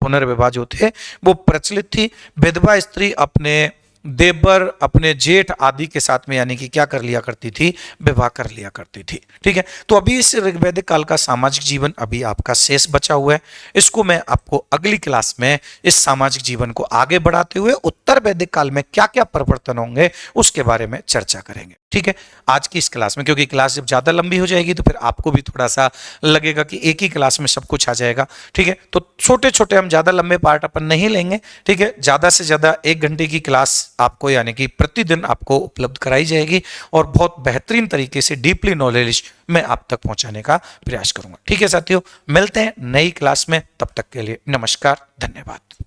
पुनर्विवाह जो थे वो प्रचलित थी। विधवा स्त्री अपने देवर, अपने जेठ आदि के साथ में यानी कि क्या कर लिया करती थी, विवाह कर लिया करती थी। ठीक है, तो अभी इस ऋग्वैदिक काल का सामाजिक जीवन अभी आपका शेष बचा हुआ है। इसको मैं आपको अगली क्लास में इस सामाजिक जीवन को आगे बढ़ाते हुए उत्तर वैदिक काल में क्या क्या परिवर्तन होंगे उसके बारे में चर्चा करेंगे। ठीक है, आज की इस क्लास में, क्योंकि क्लास जब ज्यादा लंबी हो जाएगी तो फिर आपको भी थोड़ा सा लगेगा कि एक ही क्लास में सब कुछ आ जाएगा। ठीक है, तो छोटे छोटे हम ज्यादा लंबे पार्ट अपन नहीं लेंगे। ठीक है, ज्यादा से ज्यादा 1 घंटे की क्लास आपको यानी कि प्रतिदिन आपको उपलब्ध कराई जाएगी और बहुत बेहतरीन तरीके से डीपली नॉलेज मैं आप तक पहुंचाने का प्रयास करूंगा। ठीक है साथियों, मिलते हैं नई क्लास में, तब तक के लिए नमस्कार, धन्यवाद।